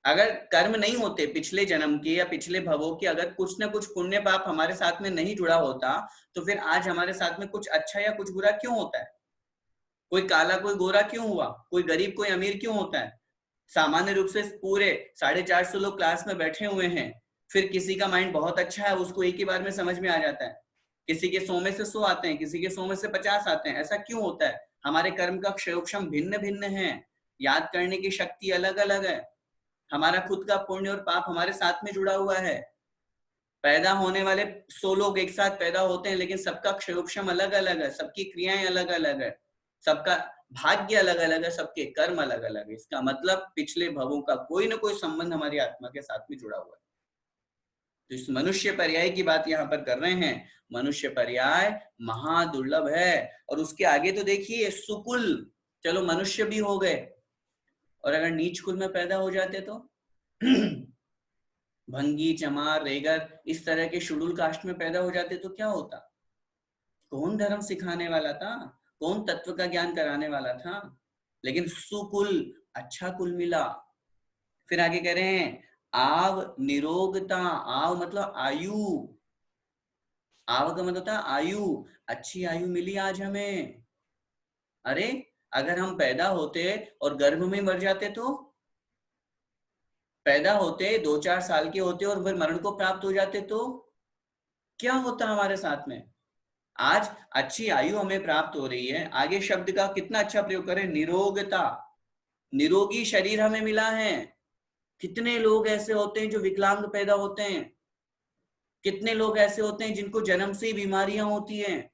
अगर कर्म नहीं होते पिछले जन्म के या पिछले भवों के, अगर कुछ ना कुछ पुण्य पाप हमारे साथ में नहीं जुड़ा होता, तो फिर आज हमारे साथ में कुछ अच्छा या कुछ बुरा क्यों होता है। कोई काला कोई गोरा क्यों हुआ, कोई गरीब कोई अमीर क्यों होता है। सामान्य रूप से पूरे 450 लोग क्लास में बैठे हुए हैं, फिर किसी का माइंड बहुत अच्छा है, उसको एक ही बार में समझ में आ जाता है, किसी के 100 में से 100 आते हैं, किसी के 100 में से 50 आते हैं। ऐसा क्यों होता है, हमारे कर्म का क्षयोक्षम भिन्न भिन्न है, याद करने की शक्ति अलग अलग है, हमारा खुद का पुण्य और पाप हमारे साथ में जुड़ा हुआ है। पैदा होने वाले 100 लोग एक साथ पैदा होते हैं, लेकिन सबका क्षयोक्षम अलग अलग है, सबकी क्रियाएं अलग अलग है, सबका भाग्य अलग अलग है, सबके कर्म अलग अलग है। इसका मतलब पिछले भवों का कोई ना कोई संबंध हमारी आत्मा के साथ में जुड़ा हुआ है। तो इस मनुष्य पर्याय की बात यहाँ पर कर रहे हैं, मनुष्य पर्याय महादुर्लभ है। और उसके आगे तो देखिए सुकुल, चलो मनुष्य भी हो गए, और अगर नीच कुल में पैदा हो जाते तो भंगी चमार रेगर इस तरह के शेड्यूल कास्ट में पैदा हो जाते तो क्या होता। कौन धर्म सिखाने वाला था, कौन तत्व का ज्ञान कराने वाला था। लेकिन सुकुल, अच्छा कुल मिला। फिर आगे कह रहे हैं आव निरोगता, आव मतलब आयु, आव का मतलब था आयु, अच्छी आयु मिली आज हमें। अरे अगर हम पैदा होते और गर्भ में मर जाते तो, पैदा होते 2-4 साल के होते और फिर मरण को प्राप्त हो जाते तो क्या होता हमारे साथ में। आज अच्छी आयु हमें प्राप्त हो रही है, आगे शब्द का कितना अच्छा प्रयोग करें, निरोगता, निरोगी शरीर हमें मिला है। कितने लोग ऐसे होते हैं जो विकलांग पैदा होते हैं, कितने लोग ऐसे होते हैं जिनको जन्म से ही बीमारियां होती हैं,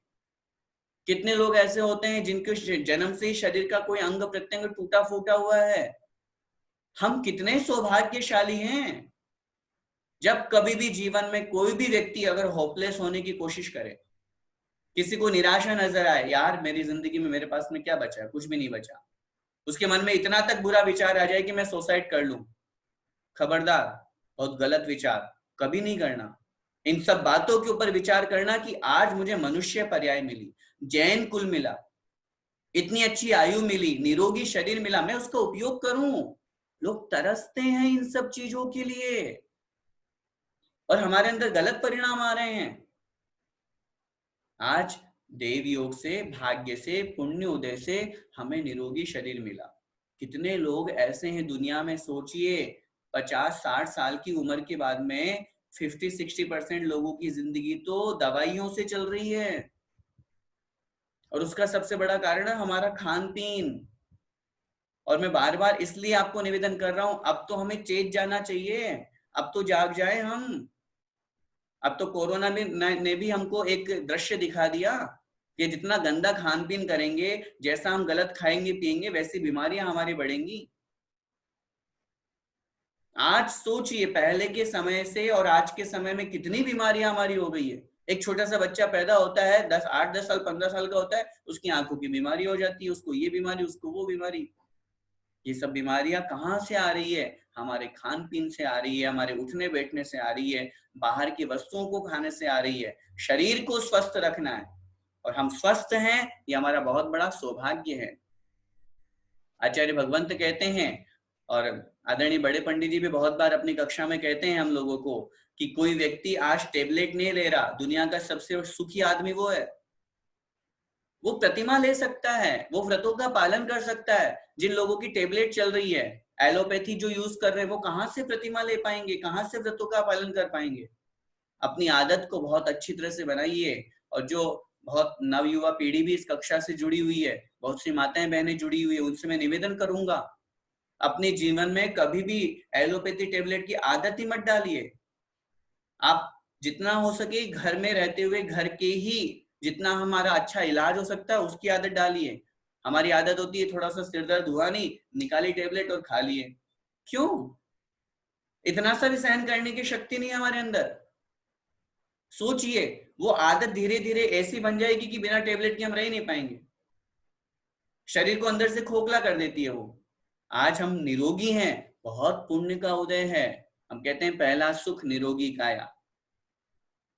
कितने लोग ऐसे होते हैं जिनके जन्म से ही शरीर का कोई अंग प्रत्यंग टूटा फूटा हुआ है। हम कितने सौभाग्यशाली हैं। जब कभी भी जीवन में कोई भी व्यक्ति अगर होपलेस होने की कोशिश करे, किसी को निराशा नजर आए, यार मेरी जिंदगी में मेरे पास में क्या बचा है, कुछ भी नहीं बचा, उसके मन में इतना तक बुरा विचार आ जाए कि मैं सुसाइड कर लूं, खबरदार, बहुत गलत विचार, कभी नहीं करना। इन सब बातों के ऊपर विचार करना कि आज मुझे मनुष्य पर्याय मिली, जैन कुल मिला, इतनी अच्छी आयु मिली, निरोगी शरीर मिला, मैं उसका उपयोग करूं। लोग तरसते हैं इन सब चीजों के लिए। और हमारे अंदर गलत परिणाम आ रहे हैं। आज देव योग से, भाग्य से, पुण्य उदय से हमें निरोगी शरीर मिला। कितने लोग ऐसे हैं दुनिया में, सोचिए 50-60 साल की उम्र के बाद में 50-60% लोगों की जिंदगी तो दवाइयों से चल रही है। और उसका सबसे बड़ा कारण है हमारा खान पीन। और मैं बार बार इसलिए आपको निवेदन कर रहा हूं, अब तो हमें चेत जाना चाहिए, अब तो जाग जाए हम। अब तो कोरोना ने भी हमको एक दृश्य दिखा दिया कि जितना गंदा खान पीन करेंगे, जैसा हम गलत खाएंगे पिएंगे, वैसी बीमारियां हमारी बढ़ेंगी। आज सोचिए पहले के समय से और आज के समय में कितनी बीमारियां हमारी हो गई है। एक छोटा सा बच्चा पैदा होता है, 8-10 साल 15 साल का होता है, उसकी आंखों की बीमारी हो जाती है, उसको ये बीमारी, उसको वो बीमारी। ये सब बीमारियां कहाँ से आ रही है? हमारे खान पीन से आ रही है, हमारे उठने बैठने से आ रही है, बाहर की वस्तुओं को खाने से आ रही है। शरीर को स्वस्थ रखना है और हम स्वस्थ हैं, ये हमारा बहुत बड़ा सौभाग्य है। आचार्य भगवंत कहते हैं और आदरणीय बड़े पंडित जी भी बहुत बार अपनी कक्षा में कहते हैं हम लोगों को कि कोई व्यक्ति आज टेबलेट नहीं ले रहा, दुनिया का सबसे सुखी आदमी वो है। वो प्रतिमा ले सकता है, वो व्रतों का पालन कर सकता है। जिन लोगों की टेबलेट चल रही है, एलोपैथी जो यूज कर रहे हैं, वो कहां से प्रतिमा ले पाएंगे, कहां से व्रतों का पालन कर पाएंगे? अपनी आदत को बहुत अच्छी तरह से बनाइए। और जो बहुत नवयुवा पीढ़ी भी इस कक्षा से जुड़ी हुई है, बहुत सी माताएं बहनें जुड़ी हुई है, उनसे मैं निवेदन करूंगा, अपने जीवन में कभी भी एलोपैथी टेबलेट की आदत ही मत डालिए। आप जितना हो सके घर में रहते हुए घर के ही जितना हमारा अच्छा इलाज हो सकता है उसकी आदत डालिए। हमारी आदत होती है थोड़ा सा सिर दर्द हुआ, नहीं निकाली टेबलेट और खा लिए। क्यों? इतना सा भी सहन करने की शक्ति नहीं है हमारे अंदर। सोचिए, वो आदत धीरे धीरे ऐसी बन जाएगी कि बिना टेबलेट के हम रह ही नहीं पाएंगे। शरीर को अंदर से खोखला कर देती है वो। आज हम निरोगी हैं, बहुत पुण्य का उदय है। हम कहते हैं पहला सुख निरोगी काया।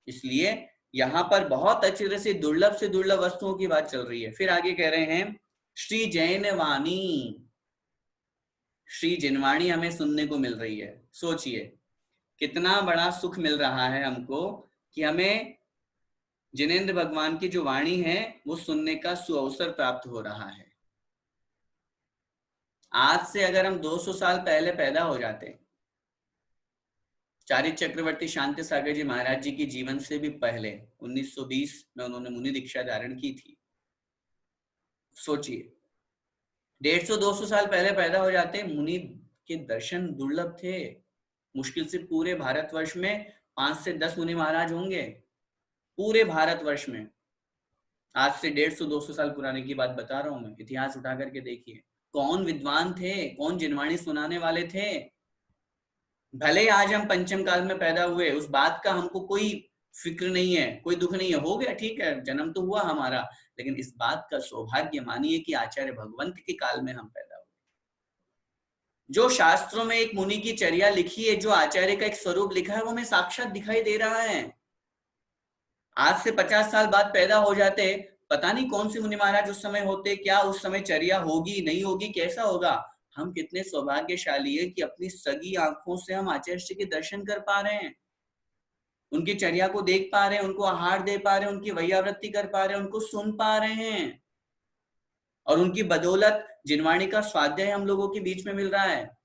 इसलिए यहां पर बहुत अच्छी तरह से दुर्लभ वस्तुओं की बात चल रही है। फिर आगे कह रहे हैं श्री जैन वाणी। श्री जिनवाणी हमें सुनने को मिल रही है। सोचिए कितना बड़ा सुख मिल रहा है हमको कि हमें जिनेंद्र भगवान की जो वाणी है वो सुनने का सुअवसर प्राप्त हो रहा है। आज से अगर हम 200 साल पहले पैदा हो जाते, चारित्र चक्रवर्ती शांति सागर जी महाराज जी की जीवन से भी पहले 1920 में उन्होंने मुनि दीक्षा धारण की थी। सोचिए 150-200 साल पहले पैदा हो जाते, मुनि के दर्शन दुर्लभ थे। मुश्किल से पूरे भारतवर्ष में 5 से 10 मुनि महाराज होंगे, पूरे भारतवर्ष में। आज से 150-200 साल पुराने की बात बता रहा हूं मैं। इतिहास उठा करके देखिए कौन विद्वान थे, कौन जिनवाणी सुनाने वाले थे। भले आज हम पंचम काल में पैदा हुए, उस बात का हमको कोई फिक्र नहीं है, कोई दुख नहीं है, हो गया ठीक है, जन्म तो हुआ हमारा, लेकिन इस बात का सौभाग्य मानिए कि आचार्य भगवंत के काल में हम पैदा हुए। जो शास्त्रों में एक मुनि की चर्या लिखी है, जो आचार्य का एक स्वरूप लिखा है, वो हमें साक्षात दिखाई दे रहा है। आज से 50 साल बाद पैदा हो जाते, पता नहीं कौन से मुनि महाराज उस समय होते, क्या उस समय चर्या होगी नहीं होगी, कैसा होगा। हम कितने सौभाग्यशाली है कि अपनी सगी आंखों से हम आचार्य के दर्शन कर पा रहे हैं, उनकी चर्या को देख पा रहे हैं, उनको आहार दे पा रहे हैं, उनकी वैयावृत्ति कर पा रहे हैं, उनको सुन पा रहे हैं। और उनकी बदौलत जिनवाणी का स्वाध्याय हम लोगों के बीच में मिल रहा है।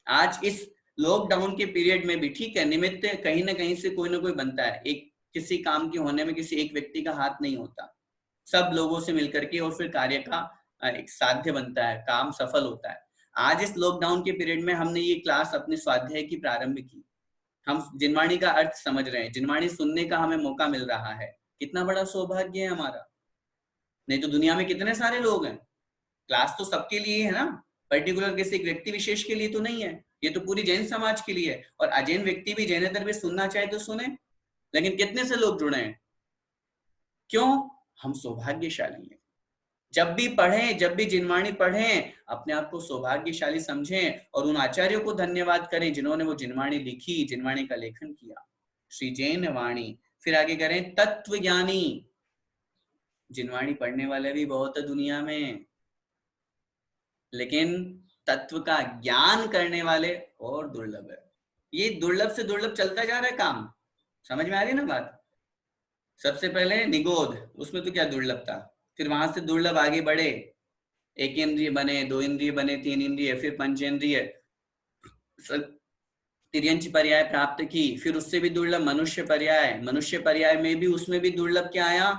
आज इस लॉकडाउन के पीरियड में भी ठीक है, निमित्त कहीं ना कहीं से कोई ना कोई बनता है। एक किसी काम के होने में किसी एक व्यक्ति का हाथ नहीं होता, सब लोगों से मिलकर के और फिर कार्य का एक साध्य बनता है, काम सफल होता है। आज इस लॉकडाउन के पीरियड में हमने ये क्लास अपने स्वाध्याय की प्रारंभ की, हम जिनवाणी का अर्थ समझ रहे हैं, जिनवाणी सुनने का हमें मौका मिल रहा है। कितना बड़ा सौभाग्य है हमारा। नहीं तो दुनिया में कितने सारे लोग हैं, क्लास तो सबके लिए है ना, पर्टिकुलर किसी एक व्यक्ति विशेष के लिए तो नहीं है। ये तो पूरी जैन समाज के लिए है, और अजैन व्यक्ति भी जैनेतर भी सुनना चाहे तो सुने। लेकिन कितने से लोग जुड़े हैं? क्यों? हम सौभाग्यशाली हैं। जब भी पढ़ें, जब भी जिनवाणी पढ़ें, अपने आप को सौभाग्यशाली समझें और उन आचार्यों को धन्यवाद करें जिन्होंने वो जिनवाणी लिखी, जिनवाणी का लेखन किया। श्री जैन वाणी। फिर आगे करें तत्व ज्ञानी। जिनवाणी पढ़ने वाले भी बहुत है दुनिया में, लेकिन तत्व का ज्ञान करने वाले और दुर्लभ है। ये दुर्लभ से दुर्लभ चलता जा रहा है काम। समझ में आ रही है ना बात? सबसे पहले निगोद, उसमें तो क्या दुर्लभ था, फिर वहां से दुर्लभ आगे बढ़े, एक इंद्रिय बने, दो इंद्रिय बने, तीन इंद्रिय, फिर पंचेंद्रिय, तिर्यंच पर्याय प्राप्त की, फिर उससे भी दुर्लभ मनुष्य पर्याय, मनुष्य पर्याय में भी उसमें भी दुर्लभ क्या आया,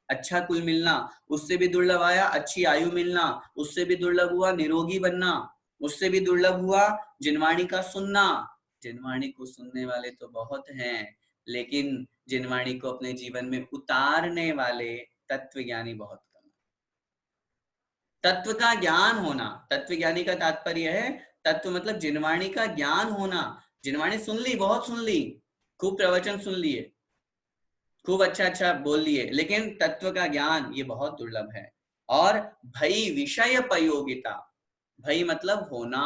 अच्छा कुल मिलना, उससे भी दुर्लभ आया अच्छी आयु मिलना, उससे भी दुर्लभ हुआ निरोगी बनना, उससे भी दुर्लभ हुआ जिनवाणी का सुनना। जिनवाणी को सुनने वाले तो बहुत हैं, लेकिन जिनवाणी को अपने जीवन में उतारने वाले तत्व ज्ञानी बहुत कम। तत्व का ज्ञान होना, तत्व ज्ञानी का तात्पर्य है, तत्व मतलब जिनवाणी का ज्ञान होना। जिनवाणी सुन ली, बहुत सुन ली, खूब प्रवचन सुन लिए, खूब अच्छा अच्छा बोल लिए, लेकिन तत्व का ज्ञान ये बहुत दुर्लभ है। और भई विषय प्रयोगिता, भई मतलब होना,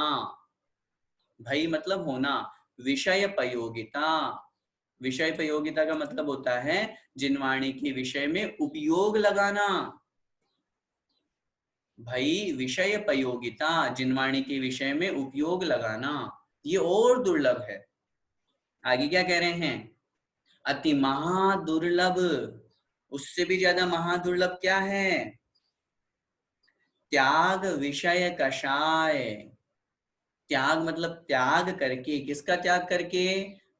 भई मतलब होना, विषय प्रयोगिता, विषय प्रयोगिता का मतलब होता है जिनवाणी के विषय में उपयोग लगाना। भई विषय प्रयोगिता, जिनवाणी के विषय में उपयोग लगाना, ये और दुर्लभ है। आगे क्या कह रहे हैं, अति महादुर्लभ, उससे भी ज्यादा महादुर्लभ क्या है, त्याग विषय कषाय। त्याग मतलब त्याग करके, किसका त्याग करके,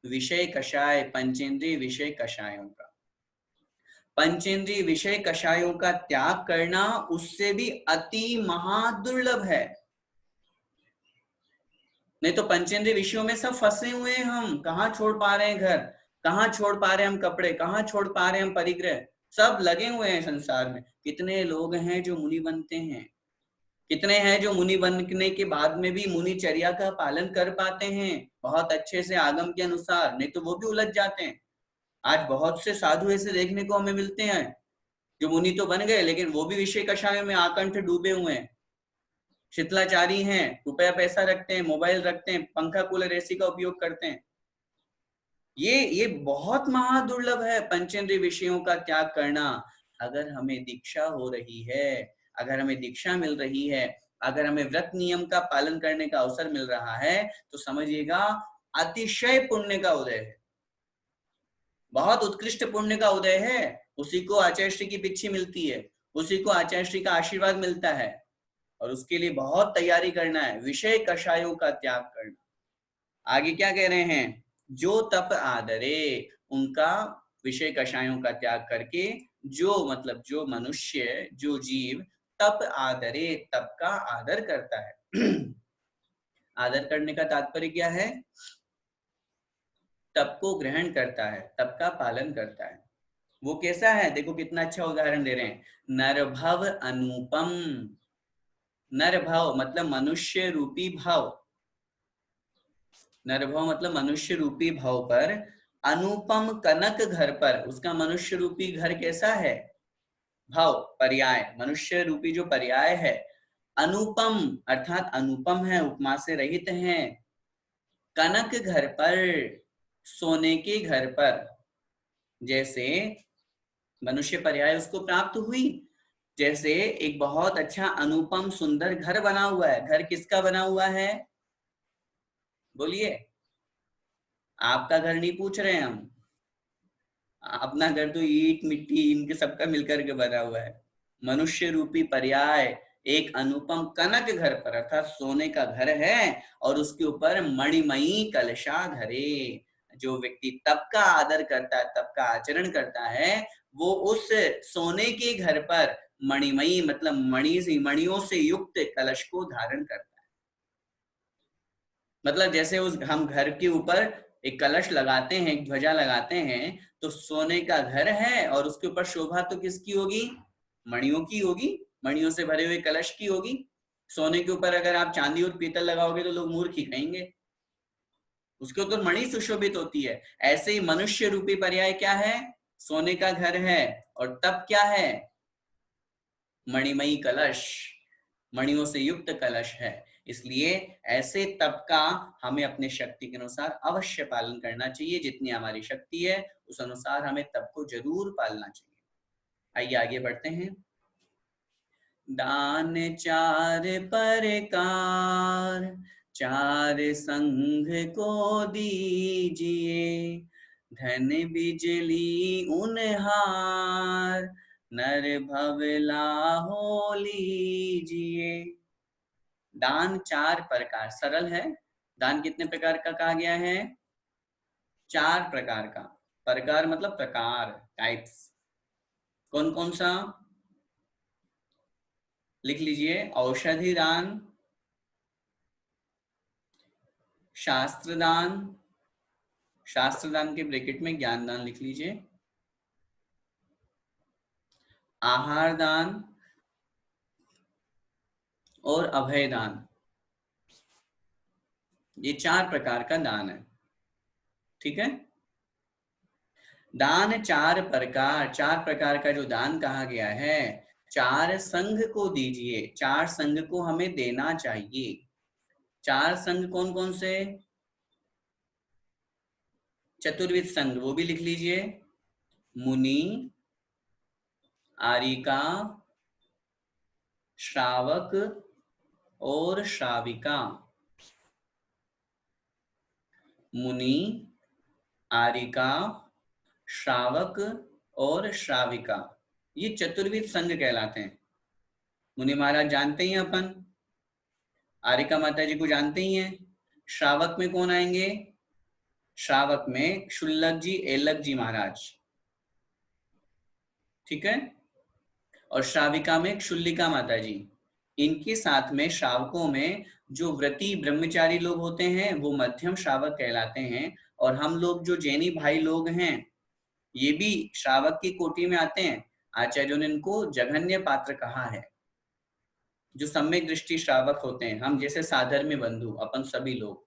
विषय कषाय, पंचेंद्रिय विषय कषायों का, पंचेंद्रिय विषय कषायों का त्याग करना उससे भी अति महादुर्लभ है। नहीं तो पंचेंद्रिय विषयों में सब फंसे हुए हैं हम, कहाँ छोड़ पा रहे हैं घर, कहाँ छोड़ पा रहे हैं हम कपड़े, कहाँ छोड़ पा रहे हैं हम परिग्रह, सब लगे हुए हैं संसार में। कितने लोग हैं जो मुनि बनते हैं, कितने हैं जो मुनि बनने के बाद में भी मुनिचर्या का पालन कर पाते हैं बहुत अच्छे से आगम के अनुसार, नहीं तो वो भी उलझ जाते हैं। आज बहुत से साधु ऐसे देखने को हमें मिलते हैं जो मुनि तो बन गए लेकिन वो भी विषय कषायों में आकंठ डूबे हुए हैं, शीतलाचारी हैं, रुपया पैसा रखते हैं, मोबाइल रखते हैं, पंखा कूलर एसी का उपयोग करते हैं। ये बहुत महादुर्लभ है पंचेंद्रिय विषयों का त्याग करना। अगर हमें दीक्षा हो रही है, अगर हमें दीक्षा मिल रही है, अगर हमें व्रत नियम का पालन करने का अवसर मिल रहा है, तो समझिएगा अतिशय पुण्य का उदय है, बहुत उत्कृष्ट पुण्य का उदय है। उसी को आचार्य श्री की पिच्छी मिलती है, उसी को आचार्य श्री का आशीर्वाद मिलता है, और उसके लिए बहुत तैयारी करना है, विषय कषायों का त्याग करना। आगे क्या कह रहे हैं, जो तप आदरे, उनका विषय कषायों का त्याग करके, जो मतलब जो मनुष्य, जो जीव तप आदरे, तप का आदर करता है। आदर करने का तात्पर्य क्या है, तप को ग्रहण करता है, तप का पालन करता है। वो कैसा है, देखो कितना अच्छा उदाहरण दे रहे हैं, नरभव अनुपम, नरभव मतलब मनुष्य रूपी भव, नरभव मतलब मनुष्य रूपी भव पर, अनुपम कनक घर पर, उसका मनुष्य रूपी घर कैसा है, भव पर्याय, मनुष्य रूपी जो पर्याय है, अनुपम अर्थात अनुपम है, उपमा से रहित है, कनक घर पर, सोने के घर पर, जैसे मनुष्य पर्याय उसको प्राप्त हुई, जैसे एक बहुत अच्छा अनुपम सुंदर घर बना हुआ है। घर किसका बना हुआ है, बोलिए, आपका घर नहीं पूछ रहे हैं हम, अपना घर तो ईट मिट्टी इनके सबका मिलकर के बना हुआ है। मनुष्य रूपी पर्याय एक अनुपम कनक घर पर अर्थात सोने का घर है, और उसके ऊपर मणिमयी कलशा धरे। जो व्यक्ति तप का आदर करता है, तप का आचरण करता है, वो उस सोने के घर पर मणिमयी मतलब मणियों से युक्त कलश को धारण करता है। मतलब जैसे उस हम घर के ऊपर एक कलश लगाते हैं, एक ध्वजा लगाते हैं, तो सोने का घर है और उसके ऊपर शोभा तो किसकी होगी, मणियों की होगी, मणियों से भरे हुए कलश की होगी। सोने के ऊपर अगर आप चांदी और पीतल लगाओगे तो लोग मूर्ख ही कहेंगे, उसके ऊपर मणि सुशोभित होती है। ऐसे ही मनुष्य रूपी पर्याय क्या है, सोने का घर है, और तप क्या है, मणिमयी कलश, मणियों से युक्त कलश है। इसलिए ऐसे तप का हमें अपने शक्ति के अनुसार अवश्य पालन करना चाहिए, जितनी हमारी शक्ति है उस अनुसार हमें तप को जरूर पालना चाहिए। आइए आगे बढ़ते हैं। दान चार प्रकार चार संघ को दीजिए, धन बिजली उनहार, नर भव लाहो लीजिए। दान चार प्रकार, सरल है। दान कितने प्रकार का कहा गया है? चार प्रकार का। प्रकार मतलब प्रकार, टाइप्स। कौन कौन सा? लिख लीजिए। औषधि दान, शास्त्र दान, शास्त्र दान के ब्रैकेट में ज्ञान दान लिख लीजिए, आहार दान और अभय दान। ये चार प्रकार का दान है, ठीक है। दान चार प्रकार का जो दान कहा गया है, चार संघ को दीजिए, चार संघ को हमें देना चाहिए। चार संघ कौन कौन से? चतुर्विध संघ, वो भी लिख लीजिए। मुनि, आरिका, श्रावक और श्राविका। मुनि, आरिका, श्रावक और श्राविका, ये चतुर्विध संघ कहलाते हैं। मुनि महाराज जानते ही हैं अपन, आरिका माता जी को जानते ही हैं। श्रावक में कौन आएंगे? श्रावक में शुल्लक जी, एलक जी महाराज, ठीक है। और श्राविका में शुल्लिका माता जी। इनके साथ में श्रावकों में जो व्रती ब्रह्मचारी लोग होते हैं वो मध्यम श्रावक कहलाते हैं। और हम लोग जो जैनी भाई लोग हैं ये भी श्रावक की कोटि में आते हैं। आचार्यों ने इनको जघन्य पात्र कहा है। जो सम्यक दृष्टि श्रावक होते हैं, हम जैसे साधर्म्य बंधु, अपन सभी लोग।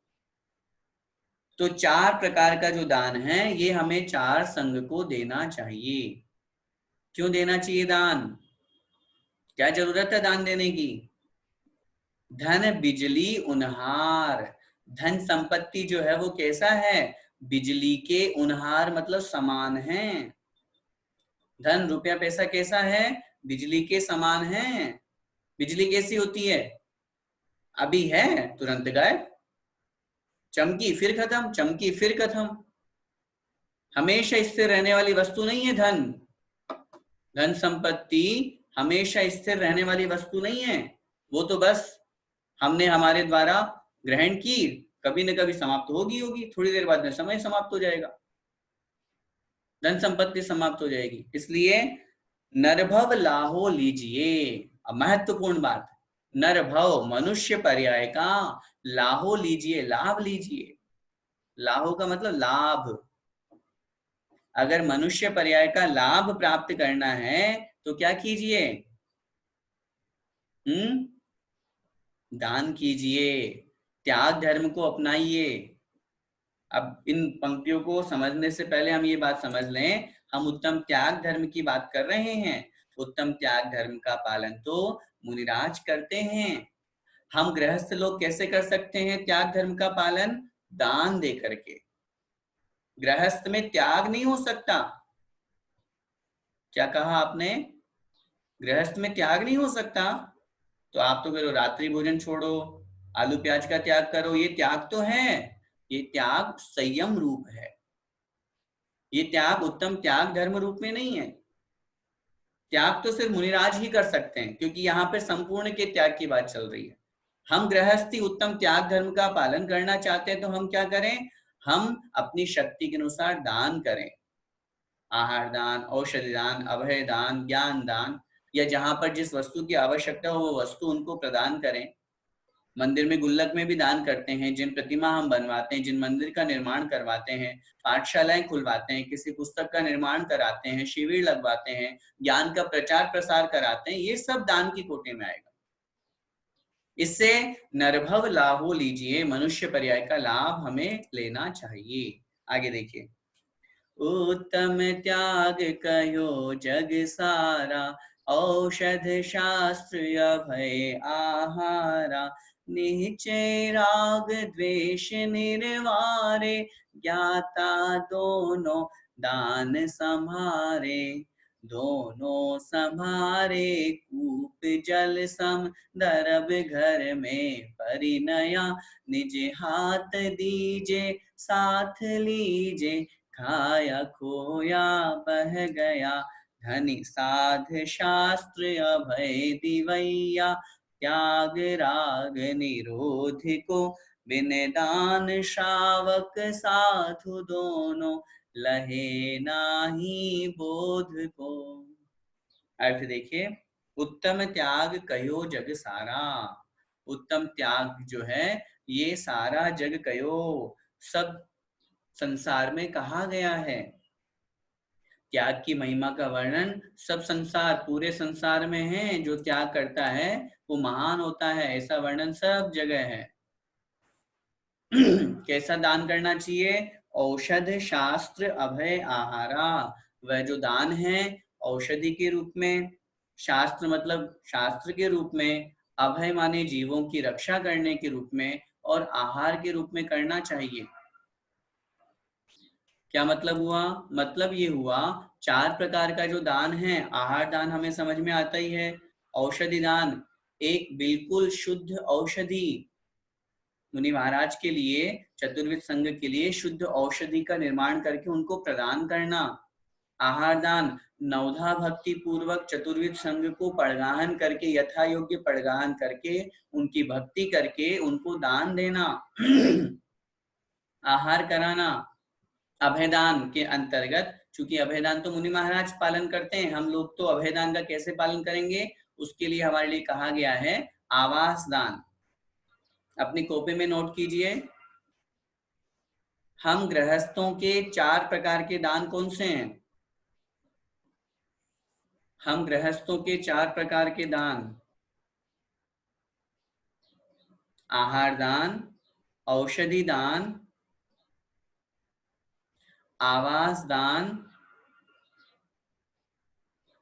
तो चार प्रकार का जो दान है ये हमें चार संघ को देना चाहिए। क्यों देना चाहिए दान? क्या जरूरत है दान देने की? धन बिजली उनहार, धन संपत्ति जो है वो कैसा है? बिजली के उनहार मतलब समान है। धन रुपया पैसा कैसा है? बिजली के समान है। बिजली कैसी होती है? अभी है तुरंत गायब, चमकी फिर खत्म, चमकी फिर खत्म। हमेशा स्थिर रहने वाली वस्तु नहीं है धन। धन संपत्ति हमेशा स्थिर रहने वाली वस्तु नहीं है। वो तो बस हमने हमारे द्वारा ग्रहण की, कभी न कभी समाप्त होगी, थोड़ी देर बाद में समय समाप्त हो जाएगा, धन संपत्ति समाप्त हो जाएगी। इसलिए नरभव लाहो लीजिए। अब महत्वपूर्ण बात, नरभव मनुष्य पर्याय का लाहो लीजिए, लाभ लीजिए। लाहो का मतलब लाभ। अगर मनुष्य पर्याय का लाभ प्राप्त करना है तो क्या कीजिए? दान कीजिए, त्याग धर्म को अपनाइए। अब इन पंक्तियों को समझने से पहले हम ये बात समझ लें, हम उत्तम त्याग धर्म की बात कर रहे हैं। उत्तम त्याग धर्म का पालन तो मुनिराज करते हैं। हम गृहस्थ लोग कैसे कर सकते हैं त्याग धर्म का पालन? दान दे करके। गृहस्थ में त्याग नहीं हो सकता। क्या कहा आपने? गृहस्थ में त्याग नहीं हो सकता। तो आप तो करो रात्रि भोजन छोड़ो, आलू प्याज का त्याग करो, ये त्याग तो है। ये त्याग संयम रूप है। ये त्याग उत्तम त्याग धर्म रूप में नहीं है। त्याग तो सिर्फ मुनिराज ही कर सकते हैं, क्योंकि यहाँ पे संपूर्ण के त्याग की बात चल रही है। हम गृहस्थी उत्तम त्याग धर्म का पालन करना चाहते हैं तो हम क्या करें? हम अपनी शक्ति के अनुसार दान करें। आहार दान, औषधि दान, अभय दान, ज्ञान दान, या जहां पर जिस वस्तु की आवश्यकता हो वो वस्तु उनको प्रदान करें। मंदिर में गुल्लक में भी दान करते हैं। जिन प्रतिमा हम बनवाते हैं, जिन मंदिर का निर्माण करवाते हैं, पाठशालाएं खुलवाते हैं, किसी पुस्तक का निर्माण कराते हैं, शिविर लगवाते हैं, ज्ञान का प्रचार प्रसार कराते हैं, ये सब दान की कोटि में आएगा। इससे नरभव लाभो लीजिए, मनुष्य पर्याय का लाभ हमें लेना चाहिए। आगे देखिए, उत्तम त्याग कयो जग सारा, औषध शास्त्र अभय आहारा, निश्चय राग द्वेष निर्वारे, ज्ञाता दोनों दान संभारे, दोनों संभारे कूप जल सम दरब घर में परिणया, निज हाथ दीजे साथ लीजे, खाया खोया बह गया, धनि साध शास्त्र अभय दिवैया, त्याग राग निरोध को, बिन दान श्रावक साधु दोनों, लहे नाही बोध को। अर्थ देखिए, उत्तम त्याग कयो जग सारा। उत्तम त्याग जो है ये सारा जग कयो, सब संसार में कहा गया है। त्याग की महिमा का वर्णन सब संसार, पूरे संसार में है। जो त्याग करता है वो महान होता है, ऐसा वर्णन सब जगह है। कैसा दान करना चाहिए? औषध शास्त्र अभय आहारा। वह जो दान है औषधि के रूप में, शास्त्र मतलब शास्त्र के रूप में, अभय माने जीवों की रक्षा करने के रूप में, और आहार के रूप में करना चाहिए। क्या मतलब हुआ? मतलब ये हुआ 4 प्रकार का जो दान है, आहार दान हमें समझ में आता ही है। औषधि दान, एक बिल्कुल शुद्ध औषधि, मुनि महाराज के लिए, चतुर्विद संघ के लिए शुद्ध औषधि का निर्माण करके उनको प्रदान करना। आहार दान, नवधा भक्ति पूर्वक चतुर्विद संघ को पड़गाहन करके, यथा योग्य पड़गाहन करके, उनकी भक्ति करके उनको दान देना, आहार कराना। अभयदान के अंतर्गत, चूंकि अभयदान तो मुनि महाराज पालन करते हैं, हम लोग तो अभयदान का कैसे पालन करेंगे, उसके लिए हमारे लिए कहा गया है आवास दान। अपनी कॉपी में नोट कीजिए, हम गृहस्थों के 4 प्रकार के दान कौन से हैं? हम गृहस्थों के 4 प्रकार के दान, आहार दान, औषधि दान, आवास दान,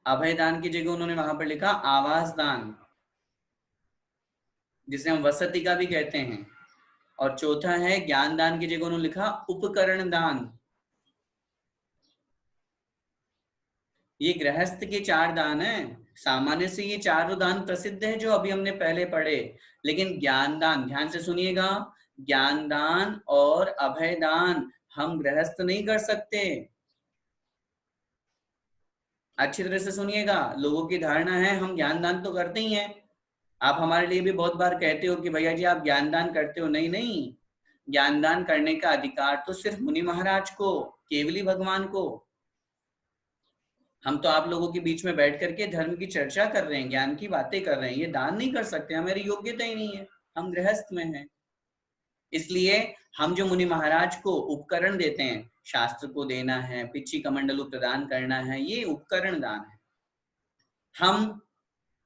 अभय दान की जगह उन्होंने वहां पर लिखा आवास दान, जिसे हम वसति का भी कहते हैं। और चौथा है ज्ञान दान की जगह उन्होंने लिखा उपकरण दान। ये गृहस्थ के 4 दान है। सामान्य से ये 4 दान प्रसिद्ध है जो अभी हमने पहले पढ़े, लेकिन ज्ञान दान, ध्यान से सुनिएगा, ज्ञान दान और अभय दान हम गृहस्थ नहीं कर सकते। अच्छी तरह से सुनिएगा, लोगों की धारणा है हम ज्ञान दान तो करते ही हैं। आप हमारे लिए भी बहुत बार कहते हो कि भैया जी आप ज्ञान दान करते हो। नहीं नहीं, ज्ञान दान करने का अधिकार तो सिर्फ मुनि महाराज को, केवली भगवान को। हम तो आप लोगों के बीच में बैठ करके धर्म की चर्चा कर रहे हैं, ज्ञान की बातें कर रहे हैं, ये दान नहीं कर सकते, हमारी योग्यता ही नहीं है, हम गृहस्थ में हैं। इसलिए हम जो मुनि महाराज को उपकरण देते हैं, शास्त्र को देना है, पिछी कमंडलू प्रदान करना है, ये उपकरण दान है। हम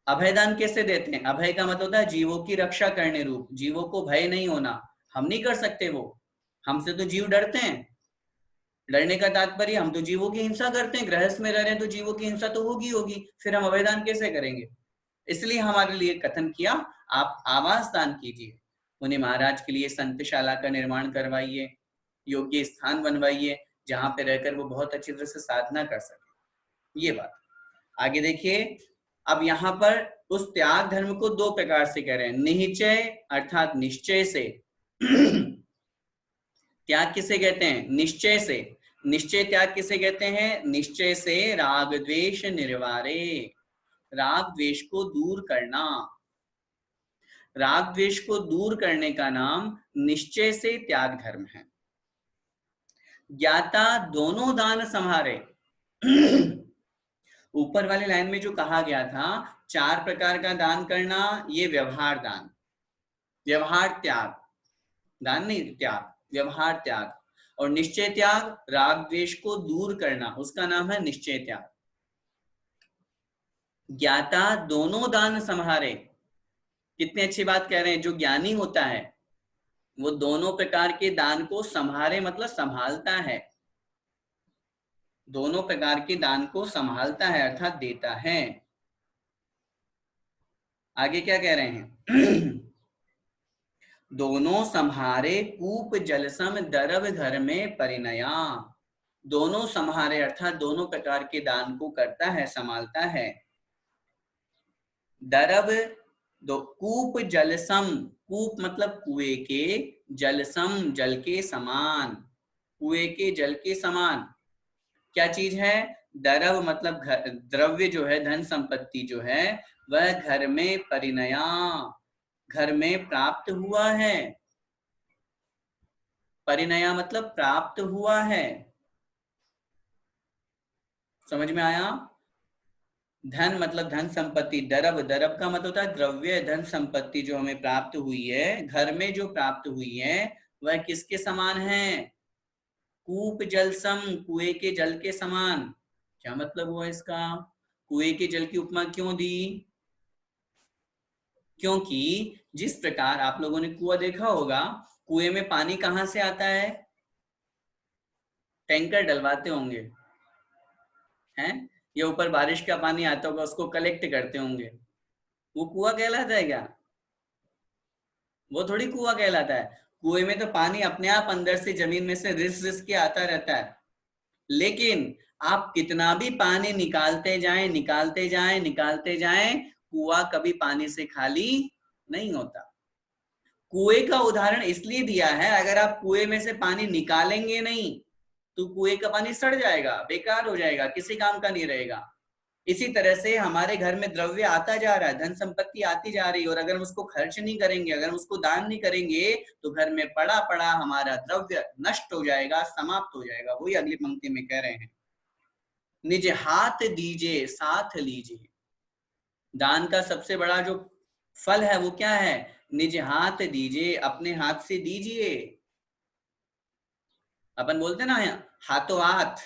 अभयदान कैसे देते हैं? अभय का मतलब होता है जीवों की रक्षा करने रूप, जीवों को भय नहीं होना, हम नहीं कर सकते वो, हमसे तो जीव डरते हैं। डरने का तात्पर्य हम तो जीवों की हिंसा करते हैं, गृहस्थ में रह रहे हैं तो जीवों की हिंसा तो होगी होगी, फिर हम अभयदान कैसे करेंगे? इसलिए हमारे लिए कथन किया आप आवास दान कीजिए, उन्हें महाराज के लिए संतशाला का निर्माण करवाइए, योग्य स्थान बनवाइए जहां पे रहकर वो बहुत अच्छी तरह से साधना कर सके। ये बात आगे देखिए। अब यहाँ पर उस त्याग धर्म को 2 प्रकार से कह रहे हैं, निश्चय अर्थात निश्चय से। त्याग किसे कहते हैं? निश्चय से। निश्चय त्याग किसे कहते हैं? निश्चय से राग द्वेष निर्वारे, राग द्वेष को दूर करना। राग द्वेष को दूर करने का नाम निश्चय से त्याग धर्म है। ज्ञाता दोनों दान संहारे। ऊपर वाली लाइन में जो कहा गया था 4 प्रकार का दान करना, ये व्यवहार दान, व्यवहार त्याग, दान नहीं त्याग, व्यवहार त्याग। और निश्चय त्याग, राग द्वेष को दूर करना, उसका नाम है निश्चय त्याग। ज्ञाता दोनों दान संहारे, कितनी अच्छी बात कह रहे हैं। जो ज्ञानी होता है वो दोनों प्रकार के दान को संहारे, मतलब संभालता है, दोनों प्रकार के दान को संभालता है अर्थात देता है। आगे क्या कह रहे हैं? दोनों संहारे कूप जलसम दरब घर में परिणया। दोनों संहारे अर्थात दोनों प्रकार के दान को करता है, संभालता है। दरब दो कूप जलसम, कूप मतलब कुएं के, जलसम जल के समान, कुएं के जल के समान क्या चीज है? दरव मतलब घर, द्रव्य जो है, धन संपत्ति जो है वह घर में परिणया, घर में प्राप्त हुआ है। परिणया मतलब प्राप्त हुआ है, समझ में आया? धन मतलब धन संपत्ति, दरब, दरब का मतलब होता है द्रव्य, धन संपत्ति जो हमें प्राप्त हुई है, घर में जो प्राप्त हुई है वह किसके समान है? कूप जलसम, कुएं के जल के समान। क्या मतलब हुआ इसका? कुएं के जल की उपमा क्यों दी? क्योंकि जिस प्रकार आप लोगों ने कुआं देखा होगा, कुएं में पानी कहां से आता है? टैंकर डलवाते होंगे, हैं? ये ऊपर बारिश का पानी आता होगा, उसको कलेक्ट करते होंगे, वो कुआं कहलाता है क्या? वो थोड़ी कुआं कहलाता है। कुएं में तो पानी अपने आप अंदर से जमीन में से रिस रिस के आता रहता है, लेकिन आप कितना भी पानी निकालते जाएं, निकालते जाएं, निकालते जाएं, कुआं कभी पानी से खाली नहीं होता। कुएं का उदाहरण इसलिए दिया है, अगर आप कुएं में से पानी निकालेंगे नहीं तो कुएं का पानी सड़ जाएगा, बेकार हो जाएगा, किसी काम का नहीं रहेगा। इसी तरह से हमारे घर में द्रव्य आता जा रहा है, धन संपत्ति आती जा रही है, और अगर हम उसको खर्च नहीं करेंगे, अगर हम उसको दान नहीं करेंगे, तो घर में पड़ा पड़ा हमारा द्रव्य नष्ट हो जाएगा, समाप्त हो जाएगा। वही अगली पंक्ति में कह रहे हैं, निज हाथ दीजिए साथ लीजिए। दान का सबसे बड़ा जो फल है वो क्या है? निज हाथ दीजिए, अपने हाथ से दीजिए। अपन बोलते ना हाथों हाथ,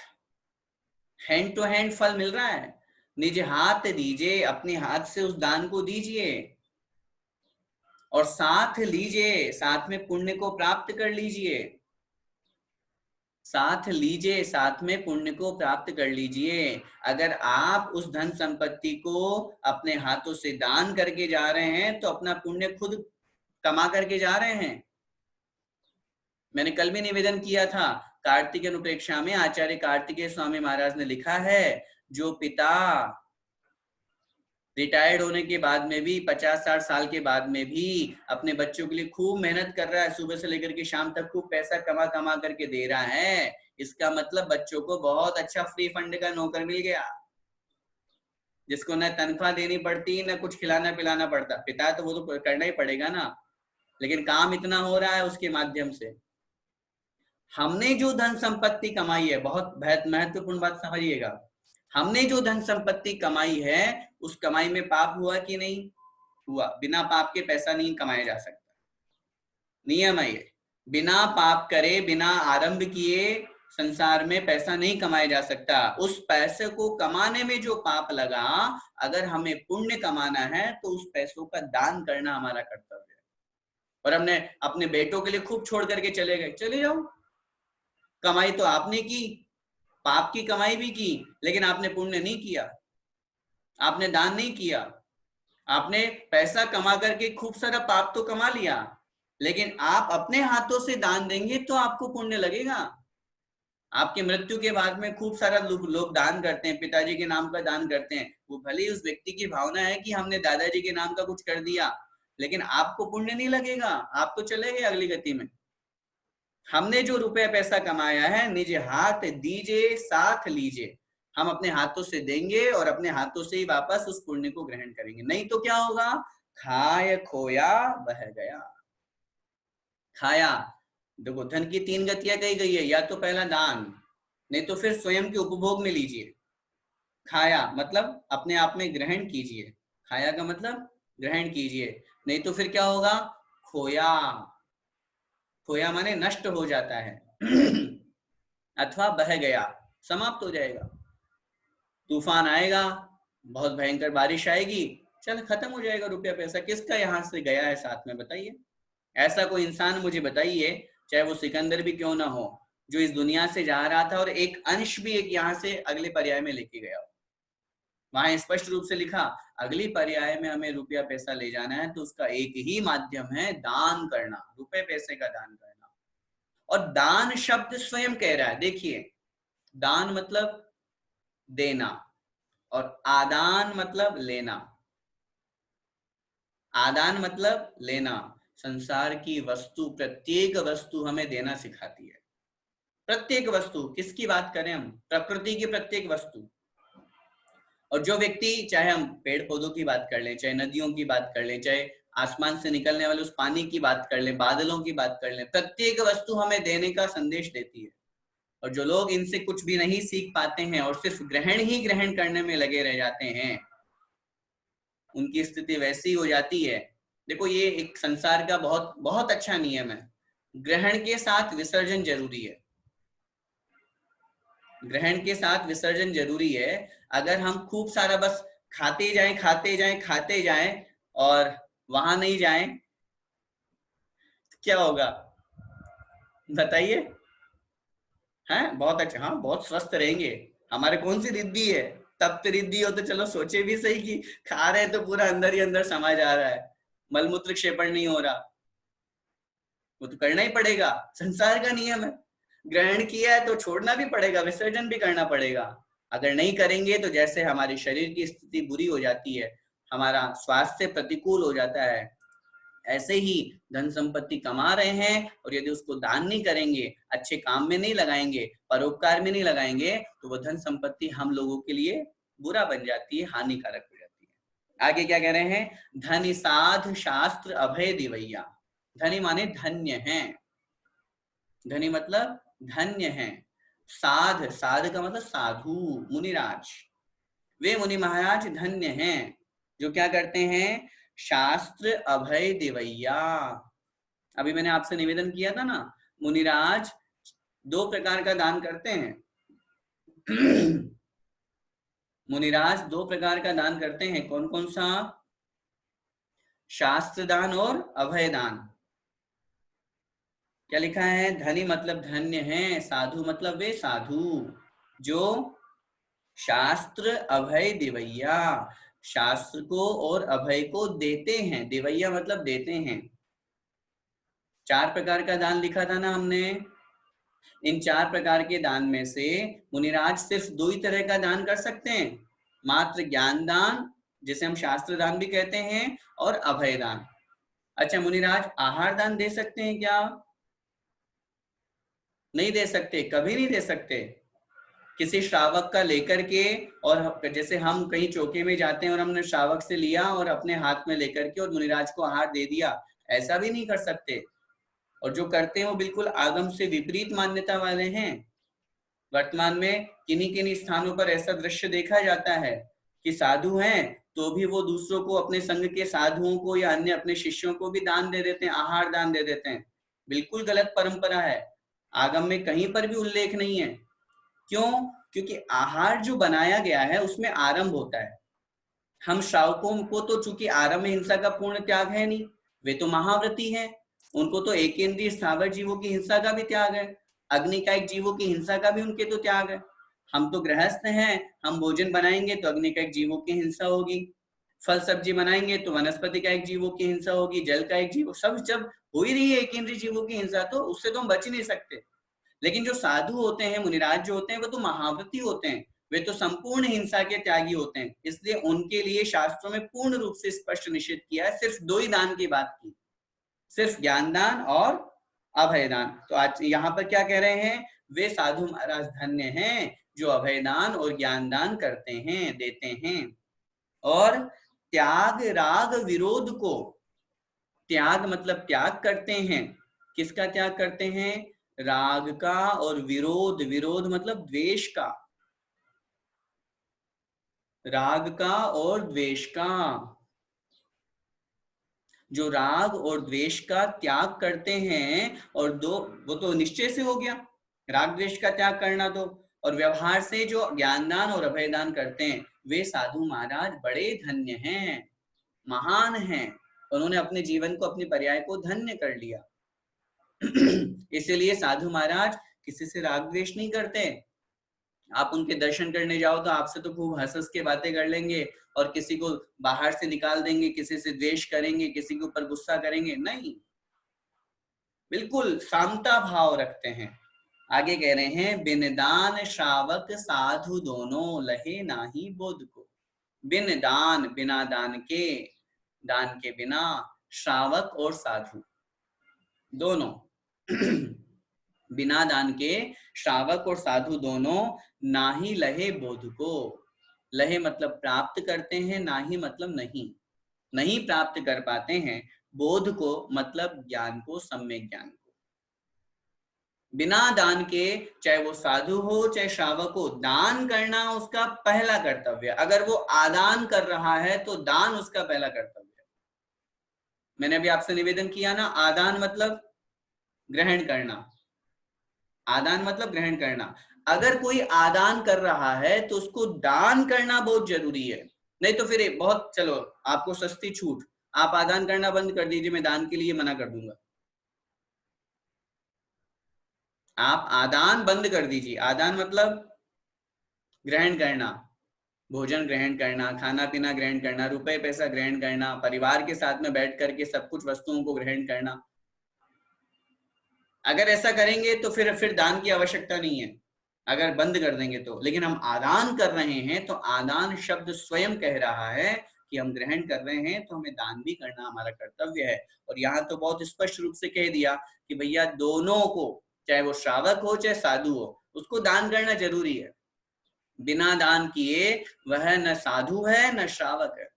हैंड टू हैंड फल मिल रहा है। निज हाथ दीजिए, अपने हाथ से उस दान को दीजिए, और साथ लीजिए, साथ में पुण्य को प्राप्त कर लीजिए। साथ लीजिए, साथ में पुण्य को प्राप्त कर लीजिए। अगर आप उस धन संपत्ति को अपने हाथों से दान करके जा रहे हैं तो अपना पुण्य खुद कमा करके जा रहे हैं। मैंने कल भी निवेदन किया था, कार्तिक अनुप्रेक्षा में आचार्य कार्तिकेय स्वामी महाराज ने लिखा है, जो पिता रिटायर्ड होने के बाद में भी 50-60 साल के बाद में भी अपने बच्चों के लिए खूब मेहनत कर रहा है, सुबह से लेकर के शाम तक खूब पैसा कमा कमा करके दे रहा है, इसका मतलब बच्चों को बहुत अच्छा फ्री फंड का नौकर मिल गया, जिसको न तनख्वाह देनी पड़ती न कुछ खिलाना पिलाना पड़ता। पिता तो वो तो करना ही पड़ेगा ना, लेकिन काम इतना हो रहा है उसके माध्यम से। हमने जो धन संपत्ति कमाई है, बहुत महत्वपूर्ण बात समझिएगा, हमने जो धन संपत्ति कमाई है उस कमाई में पाप हुआ कि नहीं हुआ? बिना पाप के पैसा नहीं कमाया जा सकता, नियम है ये। बिना पाप करे, बिना आरंभ किए संसार में पैसा नहीं कमाया जा सकता। उस पैसे को कमाने में जो पाप लगा, अगर हमें पुण्य कमाना है तो उस पैसों का दान करना हमारा कर्तव्य है। और हमने अपने बेटों के लिए खूब छोड़ करके चले गए, चले जाओ, कमाई तो आपने की, पाप की कमाई भी की, लेकिन आपने पुण्य नहीं किया, आपने दान नहीं किया। आपने पैसा कमा करके खूब सारा पाप तो कमा लिया, लेकिन आप अपने हाथों से दान देंगे तो आपको पुण्य लगेगा। आपकी मृत्यु के बाद में खूब सारा लोग दान करते हैं, पिताजी के नाम का दान करते हैं, वो भले ही उस व्यक्ति की भावना है कि हमने दादाजी के नाम का कुछ कर दिया, लेकिन आपको पुण्य नहीं लगेगा, आप तो चले गए अगली गति में। हमने जो रुपया पैसा कमाया है, निज हाथ दीजिए साथ लीजिए, हम अपने हाथों से देंगे और अपने हाथों से ही वापस उस पुण्य को ग्रहण करेंगे। नहीं तो क्या होगा? खाया खोया बह गया। खाया, देखो धन की 3 गतियां कही गई है, या तो पहला दान, नहीं तो फिर स्वयं के उपभोग में लीजिए। खाया मतलब अपने आप में ग्रहण कीजिए, खाया का मतलब ग्रहण कीजिए, नहीं तो फिर क्या होगा? खोया, खोया माने नष्ट हो जाता है अथवा बह गया, समाप्त हो जाएगा। तूफान आएगा, बहुत भयंकर बारिश आएगी, चल खत्म हो जाएगा रुपया पैसा, किसका यहाँ से गया है साथ में, बताइए? ऐसा कोई इंसान मुझे बताइए, चाहे वो सिकंदर भी क्यों ना हो, जो इस दुनिया से जा रहा था और एक अंश भी एक यहाँ से अगले पर्याय में लेके गया हो। वहां स्पष्ट रूप से लिखा, अगली पर्याय में हमें रुपया पैसा ले जाना है तो उसका एक ही माध्यम है, दान करना, रुपए पैसे का दान करना। और दान शब्द स्वयं कह रहा है, देखिए, दान मतलब देना और आदान मतलब लेना। आदान मतलब लेना। संसार की वस्तु, प्रत्येक वस्तु हमें देना सिखाती है। प्रत्येक वस्तु, किसकी बात करें हम? प्रकृति की प्रत्येक वस्तु। और जो व्यक्ति, चाहे हम पेड़ पौधों की बात कर लें, चाहे नदियों की बात कर लें, चाहे आसमान से निकलने वाले उस पानी की बात कर लें, बादलों की बात कर लें, प्रत्येक वस्तु हमें देने का संदेश देती है। और जो लोग इनसे कुछ भी नहीं सीख पाते हैं और सिर्फ ग्रहण ही ग्रहण करने में लगे रह जाते हैं, उनकी स्थिति वैसी हो जाती है। देखो, ये एक संसार का बहुत बहुत अच्छा नियम है, ग्रहण के साथ विसर्जन जरूरी है। ग्रहण के साथ विसर्जन जरूरी है। अगर हम खूब सारा बस खाते जाएं खाते जाएं खाते जाएं और वहां नहीं जाएं, तो क्या होगा बताइए? हैं, बहुत अच्छा, हाँ, बहुत स्वस्थ रहेंगे। हमारे कौन सी रिद्धि है? तब तो रिद्धि हो तो चलो सोचे भी सही कि खा रहे हैं तो पूरा अंदर ही अंदर समा जा रहा है, मलमूत्र क्षेपण नहीं हो रहा। वो तो करना ही पड़ेगा, संसार का नियम है। ग्रहण किया है तो छोड़ना भी पड़ेगा, विसर्जन भी करना पड़ेगा। अगर नहीं करेंगे तो जैसे हमारी शरीर की स्थिति बुरी हो जाती है, हमारा स्वास्थ्य प्रतिकूल हो जाता है, ऐसे ही धन संपत्ति कमा रहे हैं और यदि उसको दान नहीं करेंगे, अच्छे काम में नहीं लगाएंगे, परोपकार में नहीं लगाएंगे, तो वो धन संपत्ति हम लोगों के लिए बुरा बन जाती है, हानिकारक हो जाती है। आगे क्या कह रहे हैं? धनि साध शास्त्र अभय दिवैया। धनी माने धन्य है, धनी मतलब धन्य है। साध, साध का मतलब साधु, मुनिराज। वे मुनि महाराज धन्य हैं जो क्या करते हैं? शास्त्र अभय दिवैया। अभी मैंने आपसे निवेदन किया था ना, मुनिराज 2 प्रकार का दान करते हैं। मुनिराज 2 प्रकार का दान करते हैं। कौन कौन सा? शास्त्र दान और अभय दान। क्या लिखा है? धनी मतलब धन्य है, साधु मतलब वे साधु जो शास्त्र अभय दिवैया, शास्त्र को और अभय को देते हैं। दिवैया मतलब देते हैं। 4 प्रकार का दान लिखा था ना हमने। इन 4 प्रकार के दान में से मुनिराज सिर्फ 2 ही तरह का दान कर सकते हैं, मात्र ज्ञान दान, जिसे हम शास्त्र दान भी कहते हैं, और अभय दान। अच्छा, मुनिराज आहार दान दे सकते हैं क्या? नहीं दे सकते, कभी नहीं दे सकते। किसी श्रावक का लेकर के, और जैसे हम कहीं चौके में जाते हैं और हमने श्रावक से लिया और अपने हाथ में लेकर के और मुनिराज को आहार दे दिया, ऐसा भी नहीं कर सकते। और जो करते हैं वो बिल्कुल आगम से विपरीत मान्यता वाले हैं। वर्तमान में किन्हीं किन्हीं स्थानों पर ऐसा दृश्य देखा जाता है कि साधु हैं तो भी वो दूसरों को, अपने संघ के साधुओं को या अन्य अपने शिष्यों को भी दान दे देते हैं, आहार दान दे देते हैं। बिल्कुल गलत परंपरा है, आगम में कहीं पर भी उल्लेख नहीं है। क्यों? क्योंकि आहार जो बनाया गया है उसमें आरंभ होता है। हम श्रावकों को तो चूंकि आरंभ में हिंसा का पूर्ण त्याग है नहीं, वे तो महाव्रती हैं, उनको तो एकेंद्रीय स्थावर जीवों की हिंसा का भी त्याग है, अग्निकायिक जीवों की हिंसा का भी उनके तो त्याग है। हम तो गृहस्थ हैं, हम भोजन बनाएंगे तो अग्निकायिक जीवों की हिंसा होगी, फल सब्जी बनाएंगे तो वनस्पति कायिक जीवों की हिंसा होगी, जल कायिक जीवों, सब जब हो ही रही है एकेंद्रीय जीवों की हिंसा, तो उससे तो हम बच ही नहीं सकते। लेकिन जो साधु होते हैं, मुनिराज जो होते हैं, वो तो महाव्रती होते हैं, वे तो संपूर्ण हिंसा के त्यागी होते हैं। इसलिए उनके लिए शास्त्रों में पूर्ण रूप से स्पष्ट निषेध किया है, सिर्फ 2 ही दान की बात की, सिर्फ ज्ञान दान और अभय दान। तो आज यहाँ पर क्या कह रहे हैं? वे साधु महाराज धन्य हैं जो अभय दान और ज्ञान दान करते हैं, देते हैं। और त्याग राग विरोध को, त्याग मतलब त्याग करते हैं, किसका त्याग करते हैं? राग का, और विरोध, विरोध मतलब द्वेष का, राग का और द्वेष का। जो राग और द्वेष का त्याग करते हैं, और वो तो निश्चय से हो गया, राग द्वेष का त्याग करना तो, और व्यवहार से जो ज्ञानदान और अभयदान करते हैं, वे साधु महाराज बड़े धन्य हैं, महान हैं। उन्होंने अपने जीवन को, अपने पर्याय को धन्य कर लिया। इसीलिए साधु महाराज किसी से राग द्वेष नहीं करते। आप उनके दर्शन करने जाओ तो आपसे तो खूब हंस हंस के बातें कर लेंगे, और किसी को बाहर से निकाल देंगे, किसी से द्वेष करेंगे, किसी के ऊपर गुस्सा करेंगे नहीं, बिल्कुल शांता भाव रखते हैं। आगे कह रहे हैं, बिन दान श्रावक साधु दोनों लहे नाही बोध को। बिन दान, बिना दान के, दान के बिना श्रावक और साधु दोनों बिना दान के श्रावक और साधु दोनों ना ही लहे बोध को। लहे मतलब प्राप्त करते हैं, ना ही मतलब नहीं प्राप्त कर पाते हैं। बोध को मतलब ज्ञान को, सम्यक ज्ञान को। बिना दान के, चाहे वो साधु हो चाहे श्रावक हो, दान करना उसका पहला कर्तव्य। अगर वो आदान कर रहा है तो दान उसका पहला कर्तव्य। मैंने अभी आपसे निवेदन किया ना, आदान मतलब ग्रहण करना, आदान मतलब ग्रहण करना। अगर कोई आदान कर रहा है तो उसको दान करना बहुत जरूरी है। नहीं तो फिर बहुत, चलो आपको सस्ती छूट, आप आदान करना बंद कर दीजिए, मैं दान के लिए मना कर दूंगा। आप आदान बंद कर दीजिए। आदान मतलब ग्रहण करना, भोजन ग्रहण करना, खाना पीना ग्रहण करना, रुपए पैसा ग्रहण करना, परिवार के साथ में बैठ करके सब कुछ वस्तुओं को ग्रहण करना। अगर ऐसा करेंगे तो फिर दान की आवश्यकता नहीं है, अगर बंद कर देंगे तो। लेकिन हम आदान कर रहे हैं तो आदान शब्द स्वयं कह रहा है कि हम ग्रहण कर रहे हैं तो हमें दान भी करना हमारा कर्तव्य है। और यहाँ तो बहुत स्पष्ट रूप से कह दिया कि भैया दोनों को, चाहे वो श्रावक हो चाहे साधु हो, उसको दान करना जरूरी है। बिना दान किए वह न साधु है न श्रावक है।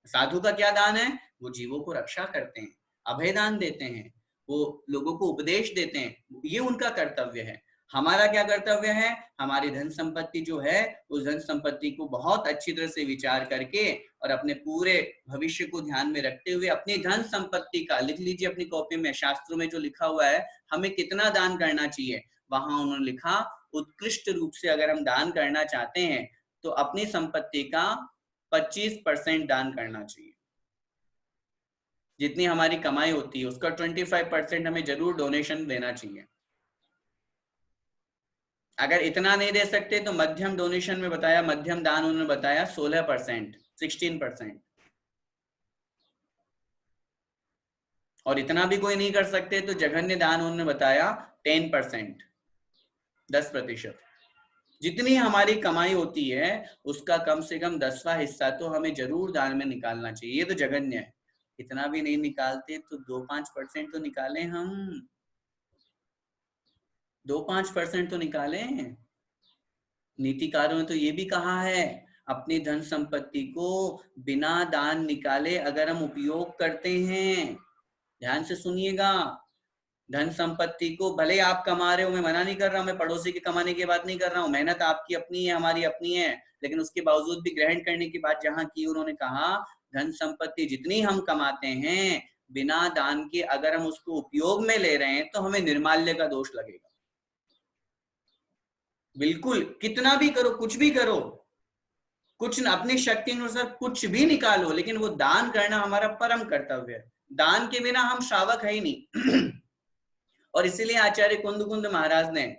साधु का क्या दान है? वो जीवों को रक्षा करते हैं, अभय दान देते हैं, वो लोगों को उपदेश देते हैं, ये उनका कर्तव्य है। हमारा क्या कर्तव्य है? हमारी धन संपत्ति जो है, उस धन संपत्ति को बहुत अच्छी तरह से विचार करके और अपने पूरे भविष्य को ध्यान में रखते हुए अपनी धन संपत्ति का, लिख लीजिए अपनी कॉपी में, शास्त्रों में जो लिखा हुआ है हमें कितना दान करना चाहिए, वहां उन्होंने लिखा उत्कृष्ट रूप से अगर हम दान करना चाहते हैं तो अपनी संपत्ति का 25% दान करना चाहिए। जितनी हमारी कमाई होती है उसका 25% हमें जरूर डोनेशन देना चाहिए। अगर इतना नहीं दे सकते तो मध्यम डोनेशन में बताया, मध्यम दान उन्होंने बताया 16%, 16%। और इतना भी कोई नहीं कर सकते तो जघन्य दान उन्होंने बताया 10%, 10%। जितनी हमारी कमाई होती है उसका कम से कम 10वां हिस्सा तो हमें जरूर दान में निकालना चाहिए। ये तो जघन्य है। इतना भी नहीं निकालते तो 2-5% तो निकालें, हम 2-5% तो निकालें। नीतिकारों ने तो ये भी कहा है, अपनी धन संपत्ति को बिना दान निकाले अगर हम उपयोग करते हैं, ध्यान से सुनिएगा, धन संपत्ति को भले आप कमा रहे हो, मैं मना नहीं कर रहा हूं, मैं पड़ोसी के कमाने की बात नहीं कर रहा हूं, मेहनत आपकी अपनी है, हमारी अपनी है, लेकिन उसके बावजूद भी ग्रहण करने की बात जहां की, उन्होंने कहा धन संपत्ति जितनी हम कमाते हैं बिना दान के अगर हम उसको उपयोग में ले रहे हैं तो हमें निर्माल्य का दोष लगेगा। बिल्कुल, कितना भी करो, कुछ भी करो, कुछ अपनी शक्ति अनुसार कुछ भी निकालो, लेकिन वो दान करना हमारा परम कर्तव्य है। दान के बिना हम श्रावक है ही नहीं। और इसीलिए आचार्य कुंद महाराज ने,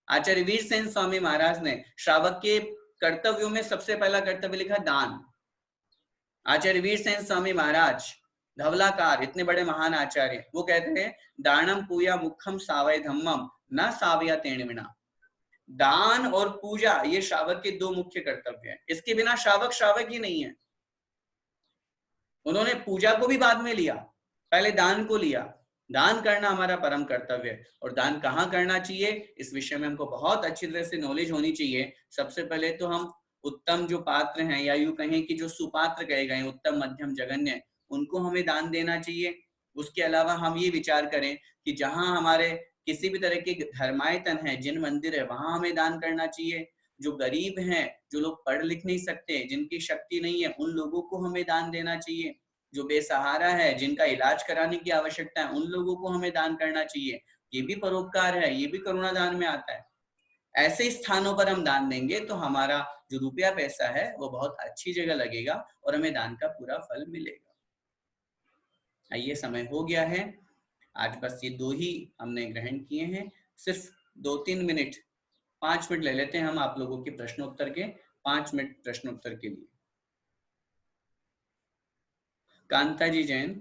आचार्य वीरसेन स्वामी महाराज ने श्रावक के कर्तव्यों में सबसे पहला कर्तव्य लिखा दान। आचार्य वीरसेन स्वामी महाराज धवलाकार, इतने बड़े महान आचार्य, वो कहते हैं दानम पूया मुखम सावय धम्मम न सावया तेणविना। दान और पूजा ये श्रावक के दो मुख्य कर्तव्य हैं, इसके बिना श्रावक श्रावक ही नहीं है। उन्होंने पूजा को भी बाद में लिया, पहले दान को लिया। दान करना हमारा परम कर्तव्य है। और दान कहाँ करना चाहिए इस विषय में हमको बहुत अच्छी तरह से नॉलेज होनी चाहिए। सबसे पहले तो हम उत्तम जो पात्र हैं, या यूं कहें कि जो सुपात्र कहे गए, उत्तम मध्यम जघन्य, उनको हमें दान देना चाहिए। उसके अलावा हम ये विचार करें कि जहां हमारे किसी भी तरह के धर्मायतन है, जिन मंदिर है, वहां हमें दान करना चाहिए। जो गरीब हैं, जो लोग पढ़ लिख नहीं सकते, जिनकी शक्ति नहीं है, उन लोगों को हमें दान देना चाहिए। जो बेसहारा है, जिनका इलाज कराने की आवश्यकता है, उन लोगों को हमें दान करना चाहिए। ये भी परोपकार है, ये भी करुणा दान में आता है। ऐसे स्थानों पर हम दान देंगे तो हमारा जो रुपया पैसा है वो बहुत अच्छी जगह लगेगा और हमें दान का पूरा फल मिलेगा। आइए, समय हो गया है। आज बस ये दो ही हमने ग्रहण किए हैं। सिर्फ 2-3 मिनट, 5 मिनट ले लेते हैं हम आप लोगों के प्रश्नोत्तर के। 5 मिनट प्रश्नोत्तर के लिए। कांता जी जैन।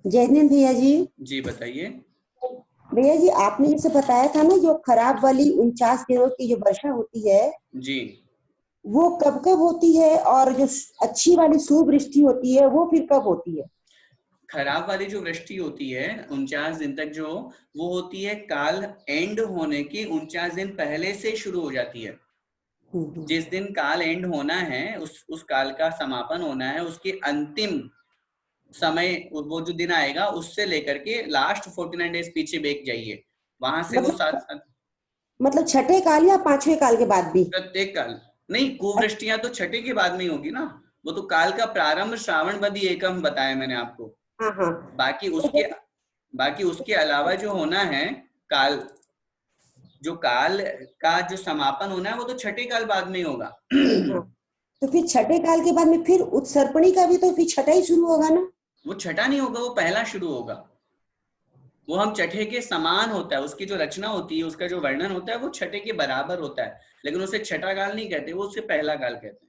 जय हिंद भैया जी। जी बताइए। भैया जी, आपने जैसे बताया था ना, जो खराब वाली 49 दिनों की जो वर्षा होती है जी, वो कब कब होती है, और जो अच्छी वाली सुवृष्टि होती है वो फिर कब होती है? खराब वाली जो वृष्टि होती है 49 दिन तक जो, वो होती है काल एंड होने के 49 दिन पहले से शुरू हो जाती है। जिस दिन काल एंड होना है, उस काल का समापन होना है, उसके अंतिम समय वो जो दिन आएगा उससे लेकर के लास्ट 49 डेज पीछे बेक जाइए, वहां से वो मतलब साथ मतलब छठे काल या पांचवें काल के बाद भी? प्रत्येक काल नहीं, कुवृष्टियां तो छठे के बाद में ही होगी ना। वो तो काल का प्रारंभ श्रावण बदी एकम बताया मैंने आपको। हाँ हाँ। बाकी उसके बाकी उसके अलावा जो होना है काल, जो काल का जो समापन होना है वो तो छठे काल बाद में ही होगा। हाँ, तो फिर छठे काल के बाद में फिर उत्सर्पणी का भी तो फिर छठा ही शुरू होगा ना? वो छठा नहीं होगा, वो पहला शुरू होगा। वो हम छठे के समान होता है, उसकी जो रचना होती है, उसका जो वर्णन होता है वो छठे के बराबर होता है, लेकिन उसे छठा काल नहीं कहते, वो उसे पहला काल कहते हैं।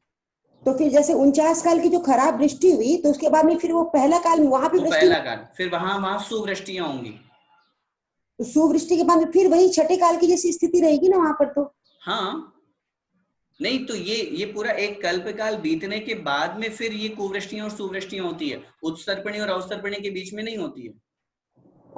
तो फिर जैसे 49 काल की जो खराब वृष्टि हुई, तो उसके बाद में फिर वो पहला काल में वहां भी वो वृष्टि पहला हुई, काल, फिर वहां वहां सुवृष्टियां होंगी। तो सुवृष्टि के बाद में फिर वही छठे काल की जैसी स्थिति रहेगी ना वहां पर तो? हाँ, नहीं तो ये पूरा एक कल्प काल बीतने के बाद में फिर ये कुवृष्टियां और सुवृष्टियां होती है, उत्सर्पणी और अवसर्पणी के बीच में नहीं होती है।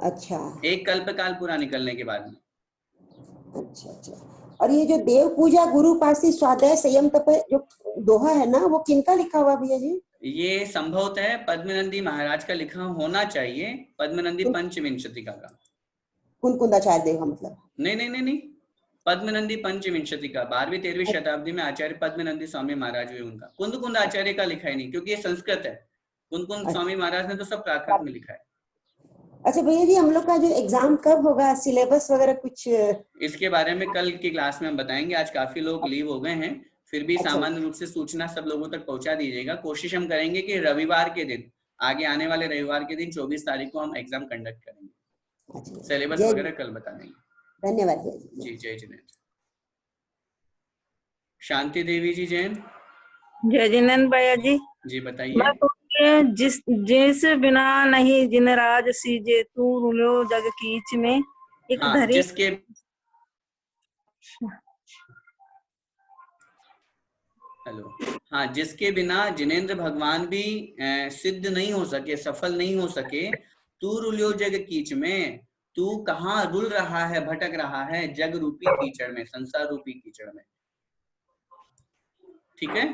अच्छा एक कल्प काल पूरा निकलने के बाद में। अच्छा अच्छा। और ये जो देव पूजा गुरु पासी स्वाध्याय संयम तप जो दोहा है ना, वो किनका लिखा हुआ भैया जी? ये संभवतः पद्मनंदी महाराज का लिखा होना चाहिए, पद्मनंदी पंचविंशतिका का। कुन कुंदाचार्य देव का मतलब? नहीं नहीं नहीं नहीं, पद्मनंदी पंचविंशतिका 12वीं 13वीं शताब्दी में आचार्य पद्मनंदी स्वामी महाराज हुए, उनका कुंद कुंद आचार्य का लिखा ही नहीं, क्योंकि ये संस्कृत है। कुंद कुंद स्वामी महाराज ने तो सब प्राकृत में लिखा है। अच्छा भैया जी, हम लोग का जो एग्जाम कब होगा, सिलेबस वगैरह कुछ? इसके बारे में कल की क्लास में हम बताएंगे, आज काफी लोग लीव हो गए हैं, फिर भी अच्छा सामान्य रूप से सूचना सब लोगों तक पहुंचा दीजिएगा। कोशिश हम करेंगे कि रविवार के दिन, आगे आने वाले रविवार के दिन 24 तारीख को हम एग्जाम कंडक्ट करेंगे। अच्छा। सिलेबस जय, वगैरह कल बता देंगे। धन्यवाद भैया जी। जी जय जिनेन्द्र। शांति देवी जी जैन। जय जिनेन्द्र भैया जी। जी बताइए। मैं बोलिए, जिस जिस बिना नहीं जिन राज सीजे तू रुलो जग कीच में, एक हाँ, धरी जिसके हेलो, हाँ, जिसके बिना जिनेन्द्र भगवान भी सिद्ध नहीं हो सके, सफल नहीं हो सके, तू रुलियो जग कीच में, तू कहाँ रुल रहा है, भटक रहा है जग रूपी कीचड़ में, संसार रूपी कीचड़ में। ठीक है,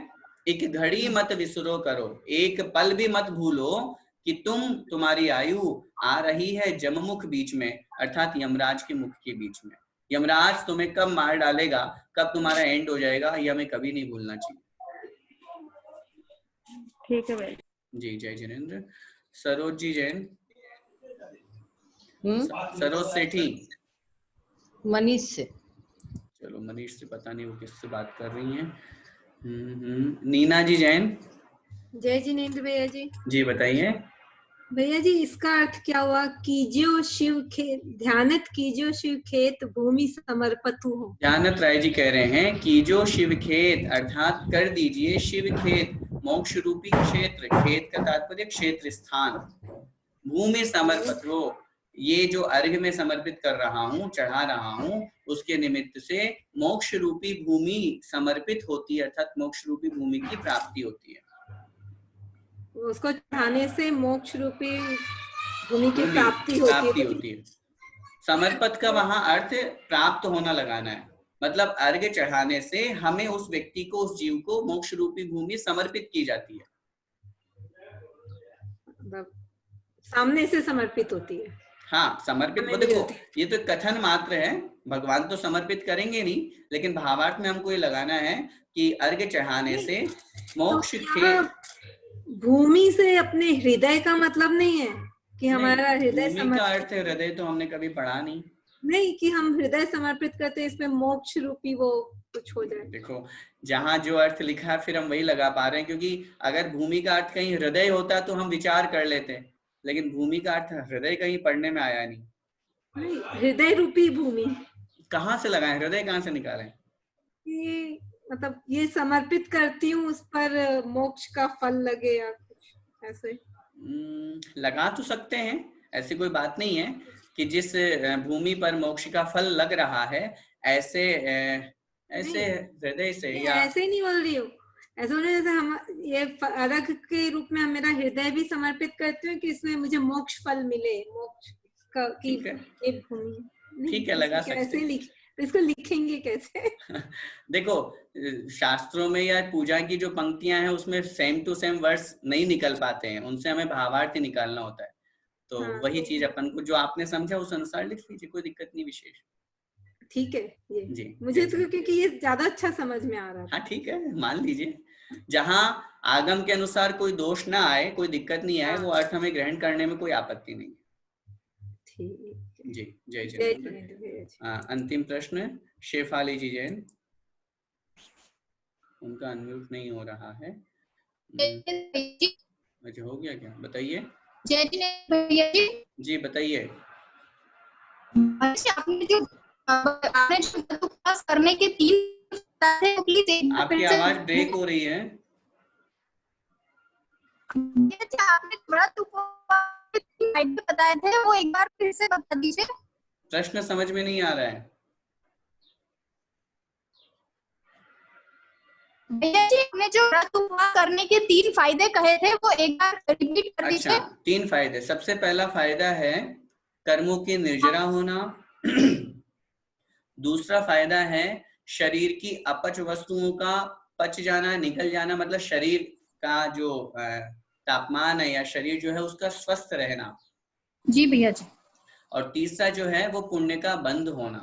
एक घड़ी मत विसरो करो, एक पल भी मत भूलो कि तुम्हारी आयु आ रही है जममुख बीच में, अर्थात यमराज के मुख के बीच में। यमराज तुम्हें कब मार डालेगा, कब तुम्हारा एंड हो जाएगा, ये हमें कभी नहीं भूलना चाहिए। ठीक है भाई जी जय जिनेन्द्र। सरोज जी जैन। सरोज सेठी। मनीष से। चलो मनीष से पता नहीं वो किससे बात कर रही हैं। नीना जी जैन। जय जिनेन्द्र भैया जी। जी बताइए। भैया जी, इसका अर्थ क्या हुआ? कीजियो शिव खेत, ध्यानत कीजियो शिव खेत, भूमि समर्पतु हो। ध्यानत राय जी कह रहे हैं कि जो शिव खेत, अर्थात कर दीजिए शिव खेत, मोक्ष रूपी क्षेत्र, खेत का तात्पर्य क्षेत्र स्थान, भूमि समर्पित हो, ये जो अर्घ में समर्पित कर रहा हूँ, चढ़ा रहा हूँ, उसके निमित्त से मोक्ष रूपी भूमि समर्पित होती है, अर्थात मोक्ष रूपी भूमि की प्राप्ति होती है। उसको चढ़ाने से मोक्ष रूपी भूमि की प्राप्ति होती है। समर्पित का वहां अर्थ प्राप्त होना लगाना है, मतलब अर्घ चढ़ाने से हमें उस व्यक्ति को, उस जीव को मोक्ष रूपी भूमि समर्पित की जाती है। सामने से समर्पित होती है। हाँ, समर्पित, वो देखो ये तो कथन मात्र है, भगवान तो समर्पित करेंगे नहीं, लेकिन भावार्थ में हमको ये लगाना है कि अर्घ चढ़ाने से मोक्ष के। भूमि से अपने हृदय का मतलब नहीं है कि हमारा हृदय भूमि का अर्थ है हृदय, तो हमने कभी पढ़ा नहीं कि हम हृदय समर्पित करते हैं, इसमें मोक्ष रूपी वो कुछ हो जाए। देखो जहां जो अर्थ लिखा है फिर हम वही लगा पा रहे हैं, क्योंकि अगर भूमि का अर्थ कहीं हृदय होता तो हम विचार कर लेते, लेकिन भूमि का अर्थ हृदय कहीं पढ़ने में आया नहीं। हृदय रूपी भूमि कहाँ से लगाए, हृदय कहाँ से निकाले? ये मतलब ये समर्पित करती हूँ, उस पर मोक्ष का फल लगे या कुछ ऐसे लगा तो सकते हैं, ऐसी कोई बात नहीं है कि जिस भूमि पर मोक्ष का फल लग रहा है, ऐसे ऐसे हृदय से नहीं, या ऐसे ही नहीं बोल रही हूँ, ऐसा बोल रही हूँ, जैसे हम ये अर्घ के रूप में हम मेरा हृदय भी समर्पित करते हैं कि इसमें मुझे मोक्ष फल मिले, मोक्ष की ठीक है, ये भूमि। नहीं, ठीक है, लगा इसको सकते कैसे लिख, इसको लिखेंगे कैसे? देखो शास्त्रों में या पूजा की जो पंक्तियां हैं उसमें सेम टू सेम वर्ड्स नहीं निकल पाते हैं, उनसे हमें भावार्थ ही निकालना होता है। तो हाँ, वही तो चीज अपन को जो आपने समझा उस अनुसार लिख लीजिए, कोई दिक्कत नहीं विशेष। ठीक है, ये जी मुझे जय तो जय। क्योंकि ये ज्यादा अच्छा समझ में आ रहा था। हाँ ठीक है, मान लीजिए जहाँ आगम के अनुसार कोई दोष ना आए, कोई दिक्कत नहीं आए, हाँ। वो अर्थ हमें ग्रहण करने में कोई आपत्ति नहीं है। ठीक है, जी जय जय जिनेंद्र। जिनेंद्र भैया जी। अंतिम प्रश्न शेफाली जी जैन, उनका अनम्यूट नहीं हो रहा है। अच्छा हो गया क्या, बताइए। जय जिनेंद्र भैया जी। जी बताइए। अच्छा, आपने जो उपवास करने के 3 थे, प्लीज एक बार आपकी फिर से आवाज ब्रेक हो रही है। आपने व्रत उपवास के 3 फायदे बताए थे, वो एक बार फिर से बता दीजिए। प्रश्न समझ में नहीं आ रहा है। भैया जी, आपने जो व्रत उपवास करने के 3 फायदे कहे थे, वो एक बार रिपीट कर दीजिए। अच्छा, 3 फायदे। सबसे पहला फायदा है कर्मों की निर्जरा होना। दूसरा फायदा है शरीर की अपच वस्तुओं का पच जाना, निकल जाना, मतलब शरीर का जो तापमान है या शरीर जो है उसका स्वस्थ रहना। जी भैया जी। और तीसरा जो है वो पुण्य का बंध होना।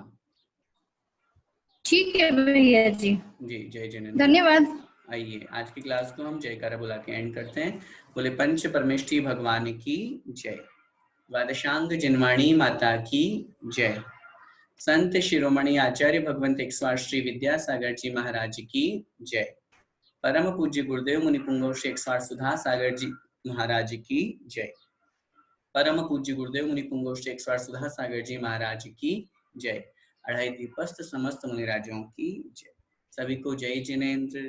ठीक है भैया जी। जी जय जिनेंद्र, धन्यवाद। आइए आज की क्लास को हम जयकारा बुला के एंड करते हैं। बोले पंच परमेष्ठी भगवान की जय, द्वादशांग जिनवाणी माता की जय, संत शिरोमणि आचार्य भगवंत एक श्री विद्यासागर जी महाराज की जय, परम पूज्य गुरुदेव मुनि पुंगव श्री एक सुधा सागर जी महाराज की जय, परम पूज्य गुरुदेव मुनि पुंगव श्री एक सुधा सागर जी महाराज की जय, अढ़ाई दीपस्थ समस्त मुनिराजों की जय। सभी को जय जिनेंद्र।